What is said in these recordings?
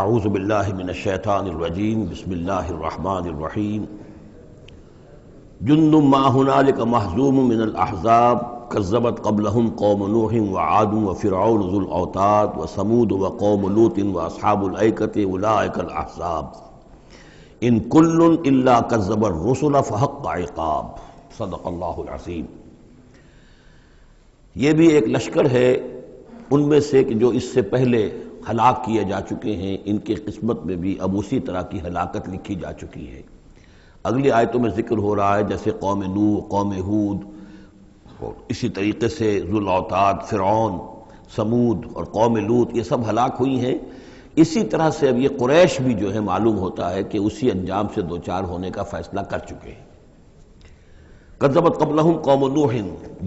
اعوذ باللہ من الشیطان الرجیم بسم اللہ الرحمن الرحیم جند ما هنالک محزوم من الاحزاب کذبت قبلهم قوم نوح وعاد وفرعون ذو الاوتاد وثمود وقوم لوط واصحاب الایکة اولئک الاحزاب ان کل الا کذب الرسل فحق عقاب صدق اللہ العظیم۔ یہ بھی ایک لشکر ہے ان میں سے کہ جو اس سے پہلے ہلاک کیے جا چکے ہیں، ان کی قسمت میں بھی اب اسی طرح کی ہلاکت لکھی جا چکی ہے۔ اگلی آیتوں میں ذکر ہو رہا ہے جیسے قوم نوح، قوم ہود، اور اسی طریقے سے ذو الاوتاد، فرعون، ثمود اور قوم لوط، یہ سب ہلاک ہوئی ہیں۔ اسی طرح سے اب یہ قریش بھی جو ہے معلوم ہوتا ہے کہ اسی انجام سے دوچار ہونے کا فیصلہ کر چکے ہیں۔ کذبت قبلہم قوم نوح،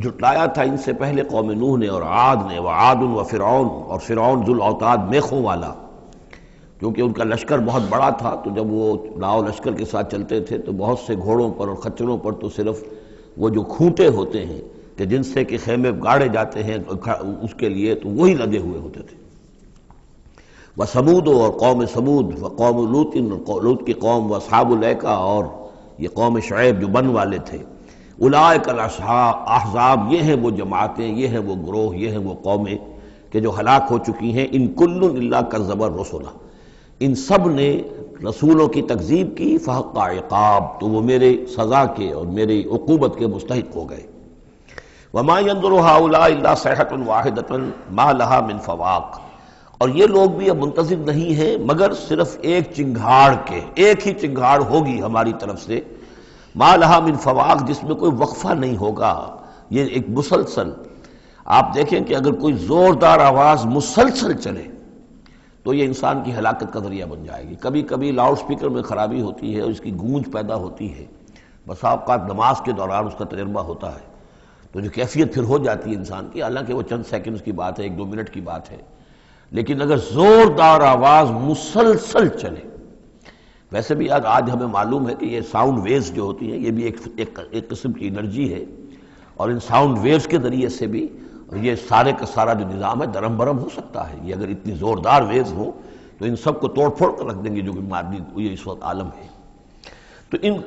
جھٹلایا تھا ان سے پہلے قوم نوح نے اور عاد نے، وعاد وفرعون، اور فرعون ذو الاوتاد میخوں والا، کیونکہ ان کا لشکر بہت بڑا تھا، تو جب وہ لاؤ لشکر کے ساتھ چلتے تھے تو بہت سے گھوڑوں پر اور خچروں پر تو صرف وہ جو کھوٹے ہوتے ہیں کہ جن سے کہ خیمے گاڑے جاتے ہیں اس کے لیے، تو وہی لدے ہوئے ہوتے تھے۔ وثمود، اور قوم ثمود، وقوم لوط، لوط کی قوم، واصحاب الایکہ، اور یہ قوم شعیب جو بن والے تھے، اولئک الاحزاب، یہ ہیں وہ جماعتیں، یہ ہیں وہ گروہ، یہ ہیں وہ قومیں کہ جو ہلاک ہو چکی ہیں۔ ان کل الا کذب الرسل، ان سب نے رسولوں کی تکذیب کی، فحق عقاب، تو وہ میرے سزا کے اور میری عقوبت کے مستحق ہو گئے۔ وما ينظر هؤلاء الا صيحة واحدة ما لها من فواق، اور یہ لوگ بھی اب منتظر نہیں ہیں مگر صرف ایک چنگھاڑ کے، ایک ہی چنگھاڑ ہوگی ہماری طرف سے، ما لها من فواق، جس میں کوئی وقفہ نہیں ہوگا، یہ ایک مسلسل۔ آپ دیکھیں کہ اگر کوئی زوردار آواز مسلسل چلے تو یہ انسان کی ہلاکت کا ذریعہ بن جائے گی۔ کبھی کبھی لاؤڈ سپیکر میں خرابی ہوتی ہے اور اس کی گونج پیدا ہوتی ہے، بسا اوقات نماز کے دوران اس کا تجربہ ہوتا ہے، تو جو کیفیت پھر ہو جاتی ہے انسان کی، حالانکہ وہ چند سیکنڈز کی بات ہے، ایک دو منٹ کی بات ہے، لیکن اگر زوردار آواز مسلسل چلے، ویسے بھی آج ہمیں معلوم ہے کہ یہ ساؤنڈ ویوز جو ہوتی ہیں یہ بھی ایک قسم کی انرجی ہے، اور ان ساؤنڈ ویوز کے ذریعے سے بھی یہ سارے کا سارا جو نظام ہے درم برم ہو سکتا ہے۔ یہ اگر اتنی زوردار ویوز ہوں تو ان سب کو توڑ پھوڑ کر رکھ دیں گے جو کہ مادی یہ اس وقت عالم ہے۔ تو ان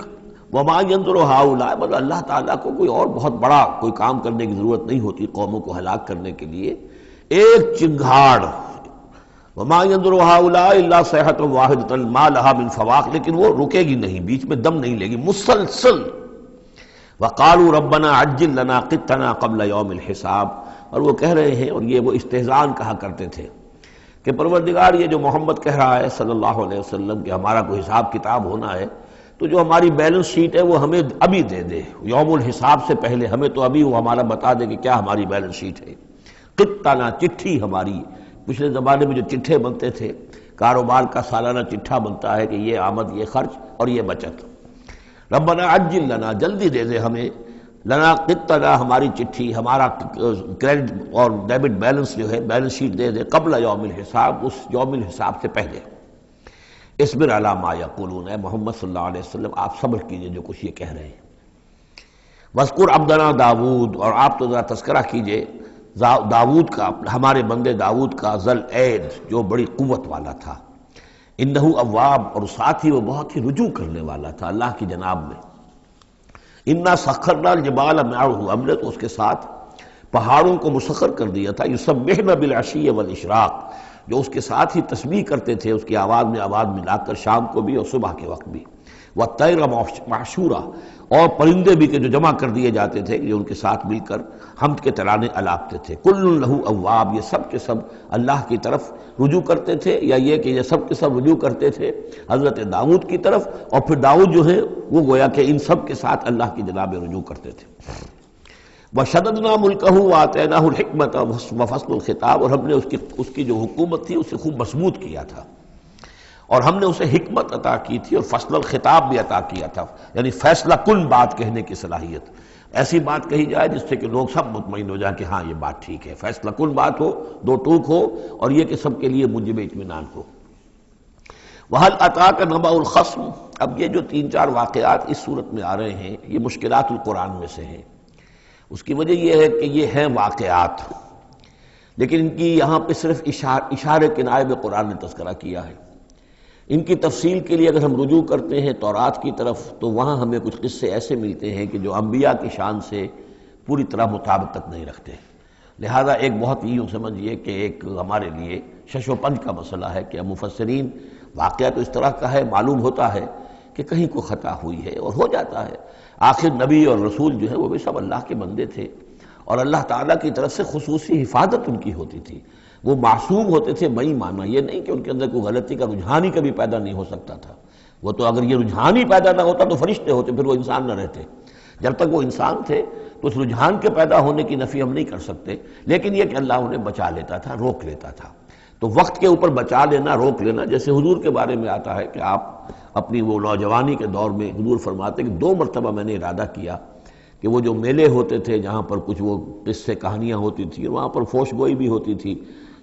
وما ينظر هؤلاء، مطلب اللہ تعالیٰ کو کوئی اور بہت بڑا کوئی کام کرنے کی ضرورت نہیں ہوتی قوموں کو ہلاک کرنے کے لیے، ایک چنگھاڑ، وما ينظر هؤلاء الا صيحة واحدة ما لها من فواق، لیکن وہ رکے گی نہیں، بیچ میں دم نہیں لے گی، مسلسل۔ وقالوا ربنا عجل لنا قطنا قبل يوم الحساب، اور وہ کہہ رہے ہیں، اور یہ وہ استہزان کہا کرتے تھے کہ پروردگار یہ جو محمد کہہ رہا ہے صلی اللہ علیہ وسلم کہ ہمارا کوئی حساب کتاب ہونا ہے، تو جو ہماری بیلنس شیٹ ہے وہ ہمیں ابھی دے دے، یوم الحساب سے پہلے ہمیں تو ابھی وہ ہمارا بتا دے کہ کیا ہماری بیلنس شیٹ ہے۔ قطنا، چٹھی ہماری، پچھلے زمانے میں جو چٹھے بنتے تھے، کاروبار کا سالانہ چٹھا بنتا ہے کہ یہ آمد، یہ خرچ اور یہ بچت۔ ربنا عجل لنا، جلدی دے دے ہمیں، لنا قطنا، ہماری چٹھی، ہمارا کریڈٹ اور ڈیبٹ بیلنس جو ہے، بیلنس شیٹ دے دے، قبل یوم الحساب، اس یوم الحساب سے پہلے۔ اصبر علی ما یقولون، اے محمد صلی اللہ علیہ وسلم آپ صبر کیجئے جو کچھ یہ کہہ رہے ہیں۔ واذکر عبدنا داود، اور آپ تو ذرا تذکرہ کیجئے داود کا، ہمارے بندے داود کا، ذل اید، جو بڑی قوت والا تھا، انہ اواب، اور ساتھ ہی وہ بہت ہی رجوع کرنے والا تھا اللہ کی جناب میں۔ انا سخرنا الجبال معه، ہم نے تو اس کے ساتھ پہاڑوں کو مسخر کر دیا تھا، یسبحن بالعشی والاشراق، جو اس کے ساتھ ہی تسبیح کرتے تھے، اس کی آواز میں آواز ملا کر، شام کو بھی اور صبح کے وقت بھی۔ والطیر محشورا، اور پرندے بھی کہ جو جمع کر دیے جاتے تھے، جو ان کے ساتھ مل کر حمد کے ترانے الاپتے تھے۔ کل لہ اواب، یہ سب کے سب اللہ کی طرف رجوع کرتے تھے، یا یہ کہ یہ سب کے سب رجوع کرتے تھے حضرت داؤد کی طرف، اور پھر داؤد جو ہے وہ گویا کہ ان سب کے ساتھ اللہ کی جناب رجوع کرتے تھے۔ وشددنا ملکہ وآتیناہ الحکمۃ وفصل الخطاب، اور ہم نے اس کی جو حکومت تھی اسے خوب مضبوط کیا تھا، اور ہم نے اسے حکمت عطا کی تھی اور فصل الخطاب بھی عطا کیا تھا، یعنی فیصلہ کن بات کہنے کی صلاحیت، ایسی بات کہی جائے جس سے کہ لوگ سب مطمئن ہو جائیں کہ ہاں یہ بات ٹھیک ہے، فیصلہ کن بات ہو، دو ٹوک ہو، اور یہ کہ سب کے لیے موجب اطمینان ہو۔ وَهَلْ أَتَاكَ نَبَأُ الْخَصْمِ، اب یہ جو تین چار واقعات اس صورت میں آ رہے ہیں یہ مشکلات القرآن میں سے ہیں۔ اس کی وجہ یہ ہے کہ یہ ہیں واقعات، لیکن ان کی یہاں پہ صرف اشارے کنائے میں قرآن نے تذکرہ کیا ہے۔ ان کی تفصیل کے لیے اگر ہم رجوع کرتے ہیں تورات کی طرف تو وہاں ہمیں کچھ قصے ایسے ملتے ہیں کہ جو انبیاء کی شان سے پوری طرح مطابقت نہیں رکھتے، لہذا ایک بہت یوں سمجھیے کہ ایک ہمارے لیے شش و پنج کا مسئلہ ہے کہ مفسرین واقعہ تو اس طرح کا ہے، معلوم ہوتا ہے کہ کہیں کو خطا ہوئی ہے اور ہو جاتا ہے، آخر نبی اور رسول جو ہے وہ بھی سب اللہ کے بندے تھے اور اللہ تعالیٰ کی طرف سے خصوصی حفاظت ان کی ہوتی تھی، وہ معصوم ہوتے تھے بئی معنی یہ نہیں کہ ان کے اندر کوئی غلطی کا رجحان ہی کبھی پیدا نہیں ہو سکتا تھا، وہ تو اگر یہ رجحان ہی پیدا نہ ہوتا تو فرشتے ہوتے، پھر وہ انسان نہ رہتے، جب تک وہ انسان تھے تو اس رجحان کے پیدا ہونے کی نفی ہم نہیں کر سکتے، لیکن یہ کہ اللہ انہیں بچا لیتا تھا، روک لیتا تھا۔ تو وقت کے اوپر بچا لینا، روک لینا، جیسے حضور کے بارے میں آتا ہے کہ آپ اپنی وہ نوجوانی کے دور میں حضور فرماتے کہ 2 مرتبہ میں نے ارادہ کیا کہ وہ جو میلے ہوتے تھے جہاں پر کچھ وہ قصے کہانیاں ہوتی تھیں، وہاں پر فوش گوئی بھی ہوتی تھی،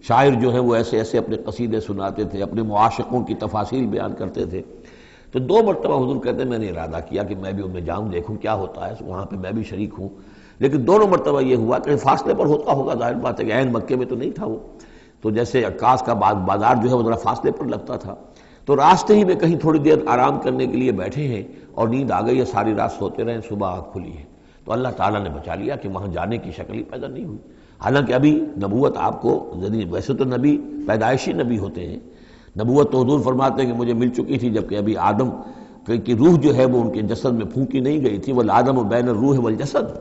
شاعر جو ہے وہ ایسے ایسے اپنے قصیدے سناتے تھے، اپنے معاشقوں کی تفاصیل بیان کرتے تھے، تو 2 مرتبہ حضور کہتے ہیں میں نے ارادہ کیا کہ میں بھی ان میں جاؤں، دیکھوں کیا ہوتا ہے، وہاں پہ میں بھی شریک ہوں، لیکن دونوں مرتبہ یہ ہوا کہ فاصلے پر ہوتا ہوگا، ظاہر بات ہے کہ عین مکے میں تو نہیں تھا وہ، تو جیسے عکاس کا بازار جو ہے وہ ذرا فاصلے پر لگتا تھا، تو راستے ہی میں کہیں تھوڑی دیر آرام کرنے کے لیے بیٹھے ہیں اور نیند آ گئی ہے، ساری رات سوتے رہے، صبح آنکھ کھلی ہے، تو اللہ تعالیٰ نے بچا لیا کہ وہاں جانے کی شکل ہی پیدا نہیں ہوئی، حالانکہ ابھی نبوت آپ کو، ویسے تو نبی پیدائشی نبی ہوتے ہیں، نبوت تو حضور فرماتے ہیں کہ مجھے مل چکی تھی جبکہ ابھی آدم کی روح جو ہے وہ ان کے جسد میں پھونکی نہیں گئی تھی، والآدم بین الروح والجسد،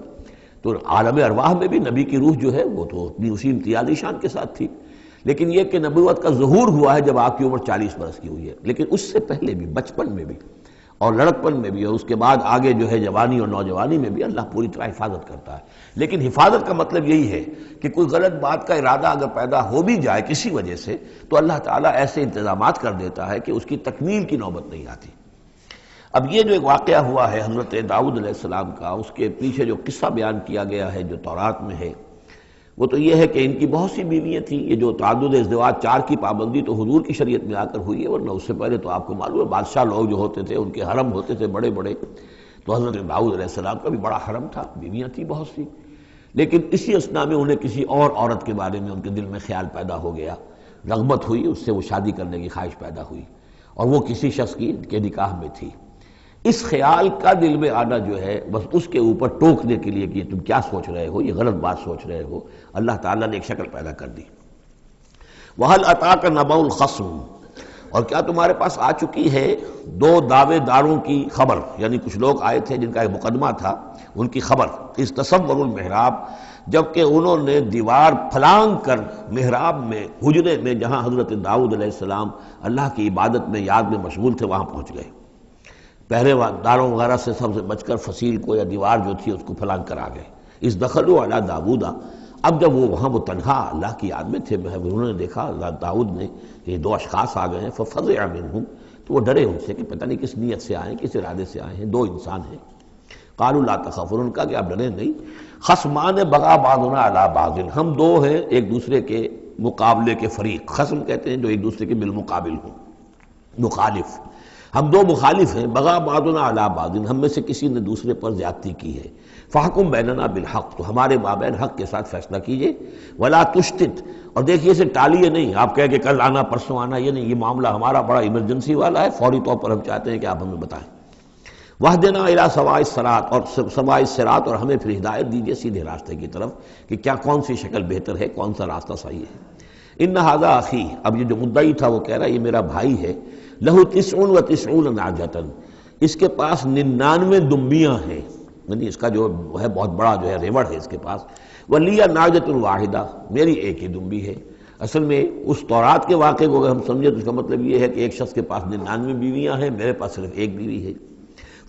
تو عالم ارواح میں بھی نبی کی روح جو ہے وہ تو اپنی اسی امتیازی شان کے ساتھ تھی، لیکن یہ کہ نبوت کا ظہور ہوا ہے جب آپ کی عمر 40 برس کی ہوئی ہے، لیکن اس سے پہلے بھی بچپن میں بھی اور لڑکپن میں بھی اور اس کے بعد آگے جو ہے جوانی اور نوجوانی میں بھی اللہ پوری طرح حفاظت کرتا ہے، لیکن حفاظت کا مطلب یہی ہے کہ کوئی غلط بات کا ارادہ اگر پیدا ہو بھی جائے کسی وجہ سے تو اللہ تعالیٰ ایسے انتظامات کر دیتا ہے کہ اس کی تکمیل کی نوبت نہیں آتی۔ اب یہ جو ایک واقعہ ہوا ہے حضرت داؤد علیہ السلام کا، اس کے پیچھے جو قصہ بیان کیا گیا ہے جو تورات میں ہے، وہ تو یہ ہے کہ ان کی بہت سی بیویاں تھیں، یہ جو تعدد ازدواج 4 کی پابندی تو حضور کی شریعت میں آ کر ہوئی ہے، ورنہ اس سے پہلے تو آپ کو معلوم ہے بادشاہ لوگ جو ہوتے تھے ان کے حرم ہوتے تھے بڑے بڑے، تو حضرت داؤد علیہ السلام کا بھی بڑا حرم تھا، بیویاں تھیں بہت سی، لیکن اسی اثناء میں انہیں کسی اور عورت کے بارے میں ان کے دل میں خیال پیدا ہو گیا، رغبت ہوئی، اس سے وہ شادی کرنے کی خواہش پیدا ہوئی، اور وہ کسی شخص کے نکاح میں تھی۔ اس خیال کا دل میں آنا جو ہے بس اس کے اوپر ٹوکنے کے لیے کہ تم کیا سوچ رہے ہو، یہ غلط بات سوچ رہے ہو، اللہ تعالیٰ نے ایک شکل پیدا کر دی۔ وَهَلْ أَتَاكَ نَبَأُ الْخَصْمِ، اور کیا تمہارے پاس آ چکی ہے 2 دعوے داروں کی خبر، یعنی کچھ لوگ آئے تھے جن کا ایک مقدمہ تھا، ان کی خبر، اِذْ تَصَوَّرُوا الْمِحْرَابَ، جبکہ انہوں نے دیوار پھلانگ کر محراب میں، حجرے میں جہاں حضرت داؤد علیہ السلام اللہ کی عبادت میں یاد میں مشغول تھے وہاں پہنچ گئے، پہرے داروں وغیرہ سے سب سے بچ کر فصیل کو یا دیوار جو تھی اس کو پھلانگ کر آ گئے۔ اِذْ دَخَلُوا عَلَىٰ دَاوُودَ، اب جب وہ وہاں وہ تنہا اللہ کی یاد میں تھے، انہوں نے دیکھا اللہ داؤد نے کہ یہ 2 اشخاص آ گئے ہیں، فَفَزِعَ مِنْهُمْ، تو وہ ڈرے ان سے کہ پتہ نہیں کس نیت سے آئے ہیں، کس ارادے سے آئے ہیں، 2 انسان ہیں۔ قَالُوا لَا تَخَفْ، انہوں نے کہا کہ آپ ڈریں نہیں، خصمان بغا بعضنا علی بعض، ہم 2 ہیں ایک دوسرے کے مقابلے کے فریق، خصم کہتے ہیں جو ایک دوسرے کے بالمقابل ہوں، مخالف، ہم 2 مخالف ہیں، بغا بعضنا علی بعض، ہم میں سے کسی نے دوسرے پر زیادتی کی ہے، فاحکم بیننا بالحق، تو ہمارے مابین حق کے ساتھ فیصلہ کیجئے، ولا تشتت، اور دیکھیے اسے ٹالیے نہیں، آپ کہہ کہ کل آنا پرسوں آنا، یہ نہیں، یہ معاملہ ہمارا بڑا ایمرجنسی والا ہے، فوری طور پر ہم چاہتے ہیں کہ آپ ہمیں بتائیں، وَاهْدِنَا إِلَىٰ سَوَاءِ الصِّرَاطِ، اور سوائے الصراط، اور ہمیں پھر ہدایت دیجیے سیدھے راستے کی طرف کہ کیا کون سی شکل بہتر ہے، کون سا راستہ صحیح ہے۔ ان ھذا اخی، اب یہ جو مدعی تھا وہ کہہ رہا ہے یہ میرا بھائی ہے، لہو 99 نعجۃ، اس کے پاس 99 دمبیاں ہیں، یعنی اس کا جو ہے بہت بڑا جو ہے ریوڑ ہے اس کے پاس، ولی نعجۃ واحدہ، میری ایک ہی دمبی ہے۔ اصل میں اس تورات کے واقعے کو اگر ہم سمجھیں تو اس کا مطلب یہ ہے کہ ایک شخص کے پاس 99 بیویاں ہیں، میرے پاس صرف ایک بیوی ہے۔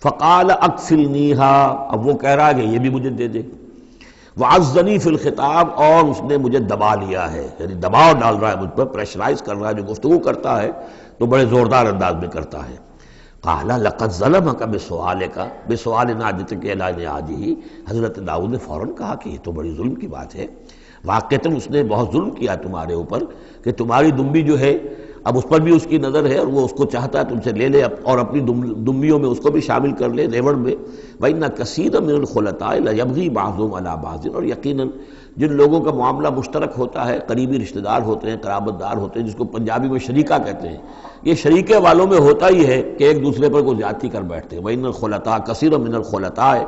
فقال اکفلنیھا، اب وہ کہہ رہا ہے کہ یہ بھی مجھے دے دے، وعزنی فی الخطاب، اور اس نے مجھے دبا لیا ہے، یعنی دباؤ ڈال رہا ہے مجھ پر، پریشرائز کر رہا ہے، جو گفتگو کرتا ہے تو بڑے زوردار انداز میں کرتا ہے۔ قال لقد ظلمک بسؤال نعجتک الی نعاجہ، حضرت داؤد نے فوراً کہا کہ یہ تو بڑی ظلم کی بات ہے، واقعتاً اس نے بہت ظلم کیا تمہارے اوپر کہ تمہاری دمبی جو ہے اب اس پر بھی اس کی نظر ہے اور وہ اس کو چاہتا ہے تم سے لے لے اور اپنی دمبیوں میں اس کو بھی شامل کر لے ریوڑ میں۔ وَإِنَّ كَثِيرًا مِنَ الْخُلَطَاءِ لَيَبْغِي بَعْضُهُمْ عَلَىٰ بَعْضٍ، اور یقیناً جن لوگوں کا معاملہ مشترک ہوتا ہے، قریبی رشتہ دار ہوتے ہیں، قرابت دار ہوتے ہیں، جس کو پنجابی میں شریکہ کہتے ہیں، یہ شریکے والوں میں ہوتا ہی ہے کہ ایک دوسرے پر کوئی زیادتی کر بیٹھتے ہیں۔ وَإِنَّ الْخُلَطَاءَ كَثِيرٌ مِّنَ الْخُلَطَاءِ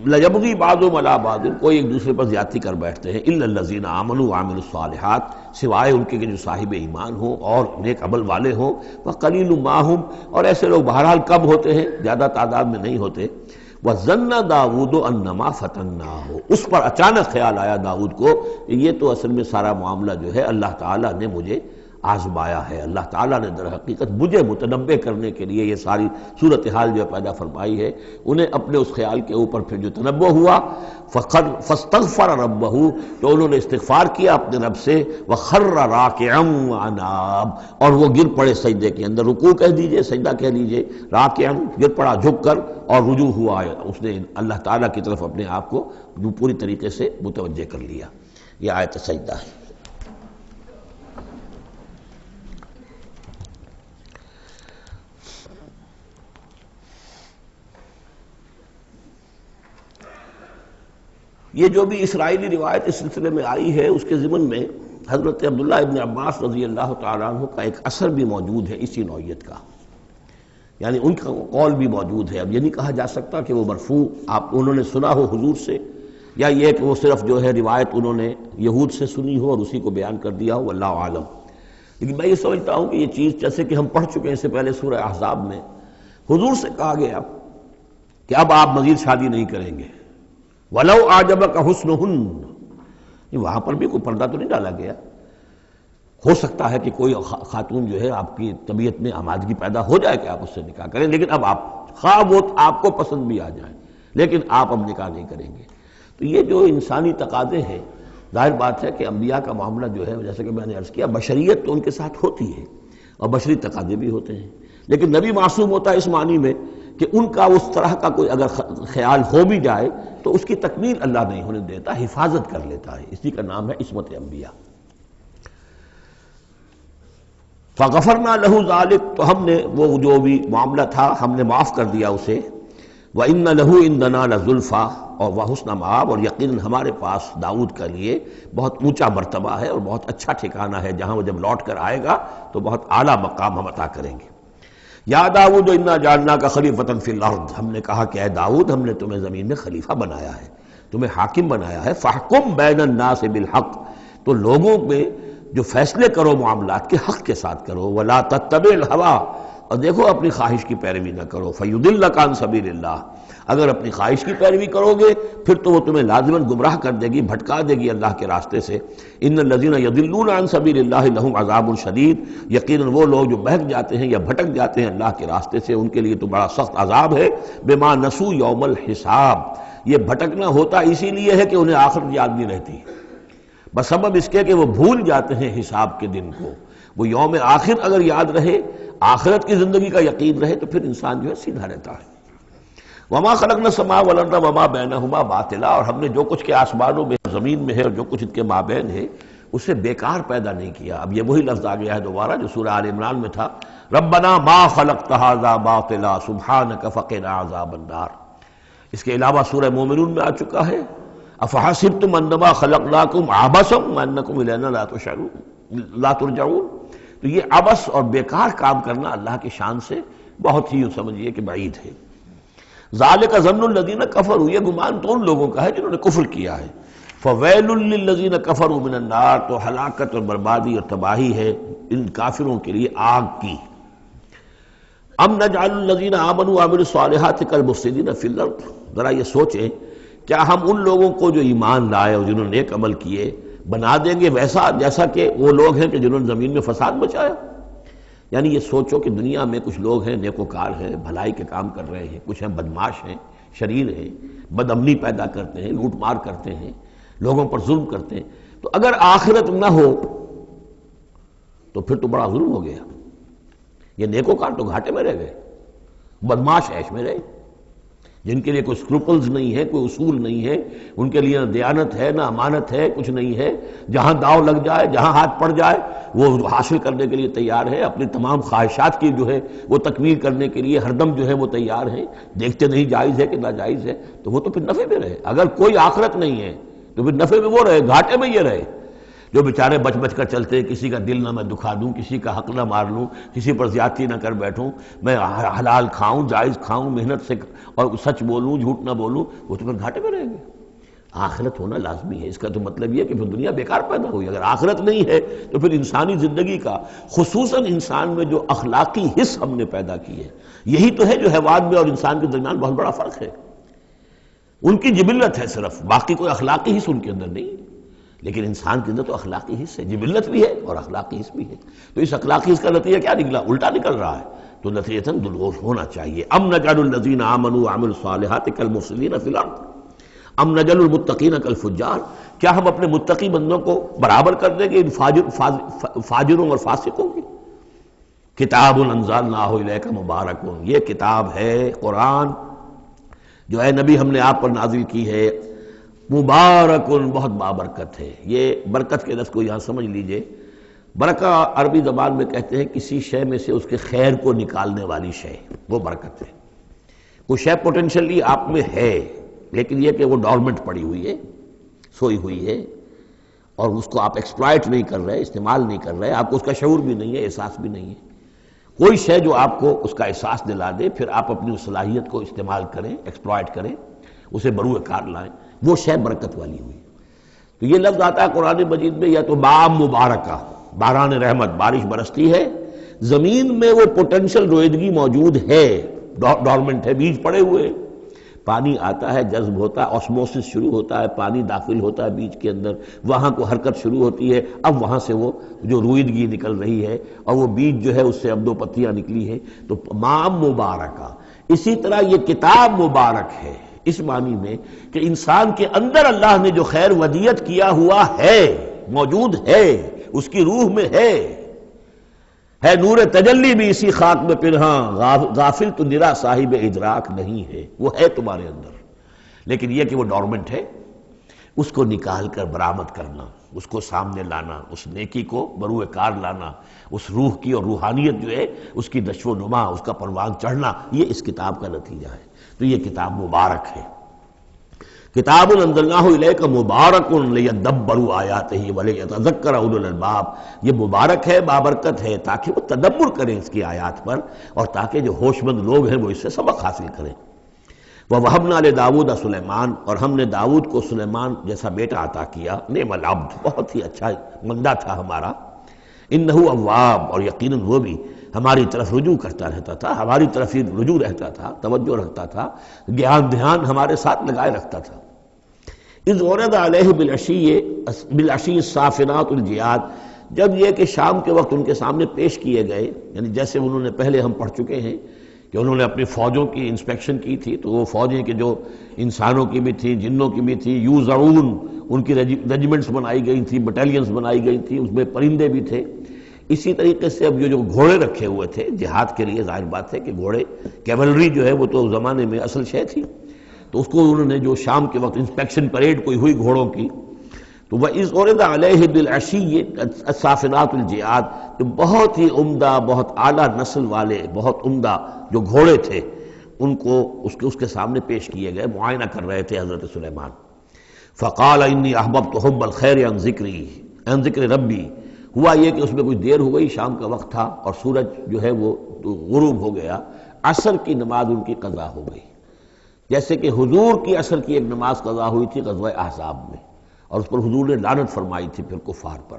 لَيَبْغِي بَعْضُهُمْ عَلَىٰ بَعْضٍ، کوئی ایک دوسرے پر زیادتی کر بیٹھتے ہیں، إِلَّا الَّذِينَ آمَنُوا وَعَمِلُوا الصَّالِحَاتِ، سوائے ان کے کہ جو صاحب ایمان ہوں اور نیک عمل والے ہوں، وَقَلِيلٌ مَّا هُمْ، اور ایسے لوگ بہرحال کم ہوتے ہیں، زیادہ تعداد میں نہیں ہوتے۔ وَظَنَّ داؤد أَنَّمَا فَتَنَّاهُ، اس پر اچانک خیال آیا داؤد کو کہ یہ تو اصل میں سارا معاملہ جو ہے اللہ تعالیٰ نے مجھے آزمایا ہے، اللہ تعالیٰ نے در حقیقت مجھے متنبع کرنے کے لیے یہ ساری صورتحال جو پیدا فرمائی ہے۔ انہیں اپنے اس خیال کے اوپر پھر جو تنبع ہوا، فاستغفر ربہ، تو انہوں نے استغفار کیا اپنے رب سے، وخر راکعا واناب، اور وہ گر پڑے سجدے کے اندر، رکوع کہہ دیجئے، سجدہ کہہ دیجئے، راکعا گر پڑا جھک کر، اور رجوع ہوا، اس نے اللہ تعالیٰ کی طرف اپنے آپ کو پوری طریقے سے متوجہ کر لیا۔ یہ آیت سجدہ ہے۔ یہ جو بھی اسرائیلی روایت اس سلسلے میں آئی ہے، اس کے ضمن میں حضرت عبداللہ ابن عباس رضی اللہ تعالیٰ عنہ کا ایک اثر بھی موجود ہے اسی نوعیت کا، یعنی ان کا قول بھی موجود ہے۔ اب یہ نہیں کہا جا سکتا کہ وہ مرفوع انہوں نے سنا ہو حضور سے، یا یہ کہ وہ صرف جو ہے روایت انہوں نے یہود سے سنی ہو اور اسی کو بیان کر دیا ہو، واللہ عالم۔ لیکن میں یہ سمجھتا ہوں کہ یہ چیز جیسے کہ ہم پڑھ چکے ہیں اس سے پہلے سورہ احزاب میں، حضور سے کہا گیا کہ اب آپ مزید شادی نہیں کریں گے، وَلَوْ أَعْجَبَكَ حُسْنُهُنَّ، وہاں پر بھی کوئی پردہ تو نہیں ڈالا گیا۔ ہو سکتا ہے کہ کوئی خاتون جو ہے آپ کی طبیعت میں آمادگی پیدا ہو جائے کہ آپ اس سے نکاح کریں، لیکن اب آپ خواہ وہ آپ کو پسند بھی آ جائیں، لیکن آپ اب نکاح نہیں کریں گے۔ تو یہ جو انسانی تقاضے ہیں، ظاہر بات ہے کہ انبیاء کا معاملہ جو ہے، جیسے کہ میں نے عرض کیا، بشریت تو ان کے ساتھ ہوتی ہے اور بشری تقاضے بھی ہوتے ہیں، لیکن نبی معصوم ہوتا ہے اس معنی میں کہ ان کا اس طرح کا کوئی اگر خیال ہو بھی جائے تو اس کی تکمیل اللہ نہیں ہونے دیتا، حفاظت کر لیتا ہے، اسی کا نام ہے عصمت انبیاء۔ فغفرنا لہ ذلک، تو ہم نے وہ جو بھی معاملہ تھا ہم نے معاف کر دیا اسے۔ وَإِنَّ لَهُ عِندَنَا لَزُلْفَىٰ، اور وَحُسْنَ مآب، اور یقیناً ہمارے پاس داؤد کے لیے بہت اونچا مرتبہ ہے اور بہت اچھا ٹھکانہ ہے، جہاں وہ جب لوٹ کر آئے گا تو بہت اعلیٰ مقام ہم عطا کریں گے۔ یا داؤد انا جعلناک خلیفۃ فی الارض، ہم نے کہا کہ اے داؤد ہم نے تمہیں زمین میں خلیفہ بنایا ہے، تمہیں حاکم بنایا ہے۔ فاحکم بین الناس بالحق، تو لوگوں میں جو فیصلے کرو معاملات کے حق کے ساتھ کرو، ولا تتبع الہویٰ، اور دیکھو اپنی خواہش کی پیروی نہ کرو، فیضلک عن سبیل اللہ، اگر اپنی خواہش کی پیروی کرو گے پھر تو وہ تمہیں لازماً گمراہ کر دے گی، بھٹکا دے گی اللہ کے راستے سے۔ ان الذین یضلون عن سبیل اللہ لہم عذاب شدید، یقیناً وہ لوگ جو بہک جاتے ہیں یا بھٹک جاتے ہیں اللہ کے راستے سے، ان کے لیے تو بڑا سخت عذاب ہے۔ بما نسوا یوم الحساب، یہ بھٹکنا ہوتا اسی لیے ہے کہ انہیں آخرت یاد نہیں رہتی، بسبب اس کے کہ وہ بھول جاتے ہیں حساب کے دن کو۔ وہ یوم آخر اگر یاد رہے، آخرت کی زندگی کا یقین رہے، تو پھر انسان جو ہے سیدھا رہتا ہے۔ وما خلقنا السماء والارض وما بینہما باطلا، اور ہم نے جو کچھ کے آسمانوں میں زمین میں ہے اور جو کچھ ان کے مابین ہے اسے بیکار پیدا نہیں کیا۔ اب یہ وہی لفظ آ گیا ہے دوبارہ جو سورہ آل عمران میں تھا، ربنا ما خلقت ھذا باطلا سبحانک فقنا عذاب النار۔ اس کے علاوہ سورہ مومنون میں آ چکا ہے، افحسبتم انما خلقناکم عبثا وانکم الینا لا ترجعون۔ تو یہ عبث اور بیکار کام کرنا اللہ کی شان سے بہت ہی سمجھیے کہ بعید ہے۔ ذالک ظن الذین کفروا، یہ گمان تو ان لوگوں کا ہے جنہوں نے کفر کیا ہے۔ فویل للذین کفروا من النار، تو ہلاکت اور بربادی اور تباہی ہے ان کافروں کے لیے آگ کی۔ ام نجعل الذین آمنوا وعملوا الصالحات کالمفسدین فی الارض، ذرا یہ سوچیں کیا ہم ان لوگوں کو جو ایمان لائے اور جنہوں نے نیک عمل کیے بنا دیں گے ویسا جیسا کہ وہ لوگ ہیں کہ جنہوں نے زمین میں فساد مچایا؟ یعنی یہ سوچو کہ دنیا میں کچھ لوگ ہیں نیکوکار ہیں، بھلائی کے کام کر رہے ہیں، کچھ ہیں بدماش ہیں، شریر ہیں، بد امنی پیدا کرتے ہیں، لوٹ مار کرتے ہیں، لوگوں پر ظلم کرتے ہیں، تو اگر آخرت نہ ہو تو پھر تو بڑا ظلم ہو گیا۔ یہ نیکوکار تو گھاٹے میں رہ گئے، بدماش عیش میں رہے، جن کے لیے کوئی سکروپلز نہیں ہے، کوئی اصول نہیں ہے، ان کے لیے نہ دیانت ہے نہ امانت ہے، کچھ نہیں ہے، جہاں داؤ لگ جائے جہاں ہاتھ پڑ جائے وہ حاصل کرنے کے لیے تیار ہے، اپنی تمام خواہشات کی جو ہے وہ تکمیل کرنے کے لیے ہر دم جو ہے وہ تیار ہیں، دیکھتے نہیں جائز ہے کہ ناجائز ہے، تو وہ تو پھر نفع میں رہے۔ اگر کوئی آخرت نہیں ہے تو پھر نفع میں وہ رہے، گھاٹے میں یہ رہے جو بیچارے بچ بچ کر چلتے ہیں، کسی کا دل نہ میں دکھا دوں، کسی کا حق نہ مار لوں، کسی پر زیادتی نہ کر بیٹھوں، میں حلال کھاؤں، جائز کھاؤں، محنت سے اور سچ بولوں، جھوٹ نہ بولوں، وہ تو پھر گھاٹے میں رہیں گے۔ آخرت ہونا لازمی ہے، اس کا تو مطلب یہ ہے کہ پھر دنیا بیکار پیدا ہوئی۔ اگر آخرت نہیں ہے تو پھر انسانی زندگی کا، خصوصاً انسان میں جو اخلاقی حص ہم نے پیدا کی ہے، یہی تو ہے جو حیوان میں اور انسان کے درمیان بہت بڑا فرق ہے۔ ان کی جبلت ہے صرف، باقی کوئی اخلاقی حص ان کے اندر نہیں، لیکن انسان کے اندر تو اخلاقی حص ہے، جبلت بھی ہے اور اخلاقی حص بھی ہے۔ تو اس اخلاقی حص کا نتیجہ کیا نکلا؟ الٹا نکل رہا ہے، تو نتیجتاً دلگوش ہونا چاہیے۔ ام نجعل الذین آمنوا وعملوا الصالحات کالمفسدین فی الارض ام نجعل المتقین کالفجار، کیا ہم اپنے متقی بندوں کو برابر کر دیں گے ان فاجروں اور فاسقوں کی؟ کتاب انزلناہ الیک مبارک، یہ کتاب ہے قرآن جو اے نبی ہم نے آپ پر نازل کی ہے، مبارک، بہت بابرکت ہے۔ یہ برکت کے لفظ کو یہاں سمجھ لیجئے، برکہ عربی زبان میں کہتے ہیں کسی شے میں سے اس کے خیر کو نکالنے والی شے، وہ برکت ہے۔ کوئی شے پوٹینشلی آپ میں ہے، لیکن یہ کہ وہ ڈورمنٹ پڑی ہوئی ہے، سوئی ہوئی ہے، اور اس کو آپ ایکسپلائٹ نہیں کر رہے، استعمال نہیں کر رہے، آپ کو اس کا شعور بھی نہیں ہے، احساس بھی نہیں ہے۔ کوئی شے جو آپ کو اس کا احساس دلا دے، پھر آپ اپنی اس صلاحیت کو استعمال کریں، ایکسپلائٹ کریں، اسے بروئے کار لائیں، وہ شے برکت والی ہوئی۔ تو یہ لفظ آتا ہے قرآن مجید میں، یا تو بام مبارکہ، باران رحمت، بارش برستی ہے، زمین میں وہ پوٹینشل رویدگی موجود ہے، ڈورمنٹ ہے، بیج پڑے ہوئے، پانی آتا ہے، جذب ہوتا ہے، آسموسس شروع ہوتا ہے، پانی داخل ہوتا ہے بیج کے اندر، وہاں کو حرکت شروع ہوتی ہے، اب وہاں سے وہ جو رویدگی نکل رہی ہے اور وہ بیج جو ہے اس سے اب دو پتیاں نکلی ہیں، تو مام مبارکہ۔ اسی طرح یہ کتاب مبارک ہے، اس معنی میں کہ انسان کے اندر اللہ نے جو خیر ودیت کیا ہوا ہے، موجود ہے، اس کی روح میں ہے نور تجلی بھی اسی خاک میں پنہاں، غافل تو نرا صاحب ادراک نہیں ہے، وہ ہے تمہارے اندر، لیکن یہ کہ وہ ڈورمنٹ ہے، اس کو نکال کر برآمد کرنا، اس کو سامنے لانا، اس نیکی کو بروئے کار لانا، اس روح کی اور روحانیت جو ہے اس کی نشو و نما، اس کا پروان چڑھنا، یہ اس کتاب کا نتیجہ ہے۔ تو یہ کتاب مبارک ہے، کتاب انزلناہ الیک مبارک لیدبروا آیاتہ ولیتذکر اولو الالباب، یہ مبارک ہے، بابرکت ہے، تاکہ وہ تدبر کریں اس کی آیات پر، اور تاکہ جو ہوش مند لوگ ہیں وہ اس سے سبق حاصل کریں۔ وَوَهَبْنَا لِدَاوُودَ سلیمان، اور ہم نے داؤد کو سلیمان جیسا بیٹا عطا کیا، نعم العبد، بہت ہی اچھا بندہ تھا ہمارا، انہ اواب، اور یقیناً وہ بھی ہماری طرف رجوع کرتا رہتا تھا، ہماری طرف ہی رجوع رہتا تھا، توجہ رکھتا تھا، گیان دھیان ہمارے ساتھ لگائے رکھتا تھا۔ اذ ورد علیہ بالعشی الصافنات الجیاد، جب یہ کہ شام کے وقت ان کے سامنے پیش کیے گئے، یعنی جیسے انہوں نے پہلے ہم پڑھ چکے ہیں کہ انہوں نے اپنی فوجوں کی انسپیکشن کی تھی، تو وہ فوجیں کہ جو انسانوں کی بھی تھیں، جنوں کی بھی تھی، یوزعون، ان کی ریجیمنٹس بنائی گئی تھیں، بٹالینز بنائی گئی تھیں، اس میں پرندے بھی تھے۔ اسی طریقے سے اب جو گھوڑے رکھے ہوئے تھے جہاد کے لیے، ظاہر بات ہے کہ گھوڑے، کیولری جو ہے وہ تو اس زمانے میں اصل شے تھی، تو اس کو انہوں نے جو شام کے وقت انسپیکشن پریڈ کوئی ہوئی گھوڑوں کی، تو وَإِذْ عُرِضَ عَلَيْهِ بِالْعَشِيِّ الصَّافِنَاتُ الْجِيَادُ، تو بہت ہی عمدہ، بہت اعلیٰ نسل والے، بہت عمدہ جو گھوڑے تھے، ان کو اس کے سامنے پیش کیے گئے، معائنہ کر رہے تھے حضرت سلیمان۔ فَقَالَ إِنِّي أَحْبَبْتُ حُبَّ الْخَيْرِ عَنْ ذِكْرِ رَبِّي، ہوا یہ کہ اس میں کچھ دیر ہو گئی، شام کا وقت تھا اور سورج جو ہے وہ غروب ہو گیا، عصر کی نماز ان کی قضا ہو گئی، جیسے کہ حضور کی عصر کی ایک نماز قضا ہوئی تھی غزوہ احزاب میں، اور اس پر حضور نے لعنت فرمائی تھی پھر کفار پر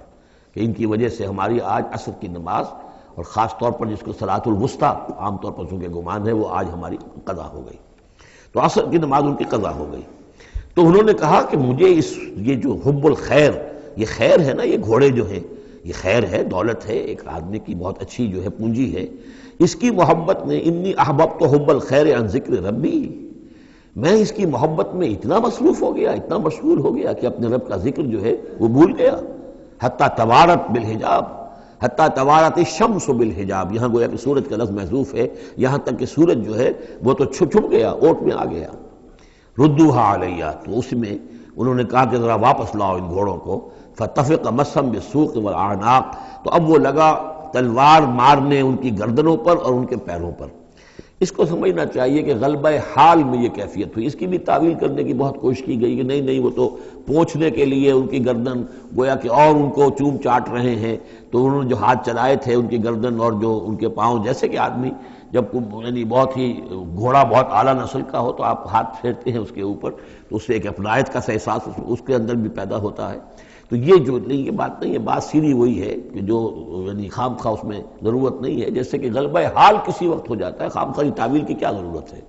کہ ان کی وجہ سے ہماری آج عصر کی نماز، اور خاص طور پر جس کو صلاۃ الوسطیٰ عام طور پر چونکہ گمان ہے، وہ آج ہماری قضا ہو گئی، تو عصر کی نماز ان کی قضا ہو گئی۔ تو انہوں نے کہا کہ مجھے یہ جو حب الخیر، یہ خیر ہے نا، یہ گھوڑے جو ہیں یہ خیر ہے، دولت ہے، ایک آدمی کی بہت اچھی جو ہے پونجی ہے، اس کی محبت نے، انی احببت حب الخیر عن ذکر ربی، میں اس کی محبت میں اتنا مصروف ہو گیا، اتنا مشغول ہو گیا کہ اپنے رب کا ذکر جو ہے وہ بھول گیا۔ حتی توارت بالحجاب، حتی توارت الشمس بالحجاب، یہاں گویا کہ سورج کا لفظ محذوف ہے، یہاں تک کہ سورج جو ہے وہ تو چھپ گیا، اوٹ میں آ گیا۔ ردوہا علیہ، تو اس میں انہوں نے کہا کہ ذرا واپس لاؤ ان گھوڑوں کو۔ فطفق مسحا بالسوق والاعناق، تو اب وہ لگا تلوار مارنے ان کی گردنوں پر اور ان کے پیروں پر۔ اس کو سمجھنا چاہیے کہ غلبہ حال میں یہ کیفیت ہوئی. اس کی بھی تعویل کرنے کی بہت کوشش کی گئی کہ نہیں وہ تو پوچھنے کے لیے ان کی گردن گویا کہ اور ان کو چوم چاٹ رہے ہیں، تو انہوں نے جو ہاتھ چلائے تھے ان کی گردن اور جو ان کے پاؤں، جیسے کہ آدمی جب یعنی بہت ہی گھوڑا بہت اعلیٰ نسل کا ہو تو آپ ہاتھ پھیرتے ہیں اس کے اوپر، تو اس سے ایک اپنائیت کا احساس اس کے اندر بھی پیدا ہوتا ہے. تو یہ جو نہیں، یہ بات نہیں ہے، بات سیدھی وہی ہے کہ جو یعنی خام خواہ اس میں ضرورت نہیں ہے. جیسے کہ غلبہ حال کسی وقت ہو جاتا ہے، خام خواہ تعویل کی کیا ضرورت ہے.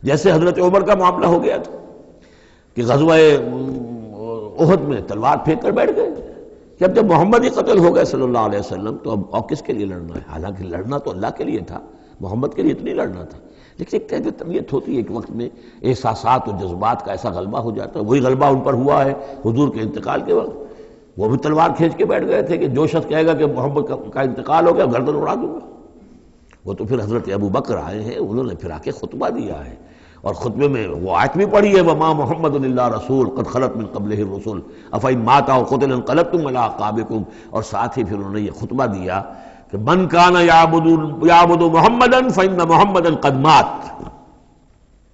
جیسے حضرت عمر کا معاملہ ہو گیا تھا کہ غزوہ احد میں تلوار پھینک کر بیٹھ گئے کہ اب جب محمد ہی قتل ہو گئے صلی اللہ علیہ وسلم تو اب اور کس کے لیے لڑنا ہے. حالانکہ لڑنا تو اللہ کے لیے تھا، محمد کے لیے تو نہیں لڑنا تھا. لیکن ایک کیفیت طبیعت ہوتی ہے ایک وقت میں احساسات اور جذبات کا ایسا غلبہ ہو جاتا ہے. وہی غلبہ ان پر ہوا ہے حضور کے انتقال کے وقت. وہ بھی تلوار کھینچ کے بیٹھ گئے تھے کہ جو شخص کہے گا کہ محمد کا انتقال ہو گیا گردن اڑا دوں گا. وہ تو پھر حضرت ابو بکر آئے ہیں، انہوں نے پھر آ کے خطبہ دیا ہے، اور خطبے میں وہ آیت بھی پڑھی ہے وما محمد الا رسول قد خلت من قبلہ الرسل افإن مات أو قتل انقلبتم على أعقابكم. اور ساتھ ہی پھر انہوں نے یہ خطبہ دیا کہ من كان يعبد محمدا فإن محمدا قد مات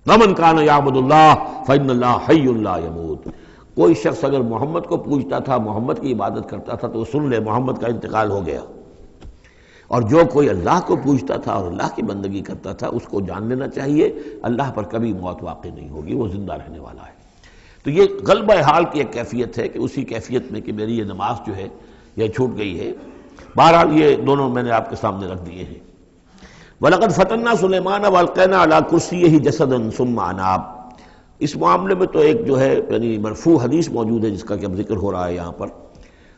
ومن كان يعبد الله فإن الله حي لا يموت. کوئی شخص اگر محمد کو پوجتا تھا، محمد کی عبادت کرتا تھا تو سن لے محمد کا انتقال ہو گیا. اور جو کوئی اللہ کو پوجتا تھا اور اللہ کی بندگی کرتا تھا اس کو جان لینا چاہیے اللہ پر کبھی موت واقع نہیں ہوگی، وہ زندہ رہنے والا ہے. تو یہ غلبہ حال کی ایک کیفیت ہے کہ اسی کیفیت میں کہ میری یہ نماز جو ہے یہ چھوٹ گئی ہے. بہرحال یہ دونوں میں نے آپ کے سامنے رکھ دیے ہیں. وَلَقَدْ فَتَنَّا سُلَيْمَانَ وَأَلْقَيْنَا عَلَىٰ كُرْسِيِّهِ جَسَدًا ثُمَّ أَنَابَ. اس معاملے میں تو ایک جو ہے یعنی مرفوع حدیث موجود ہے جس کا کہ اب ذکر ہو رہا ہے یہاں پر.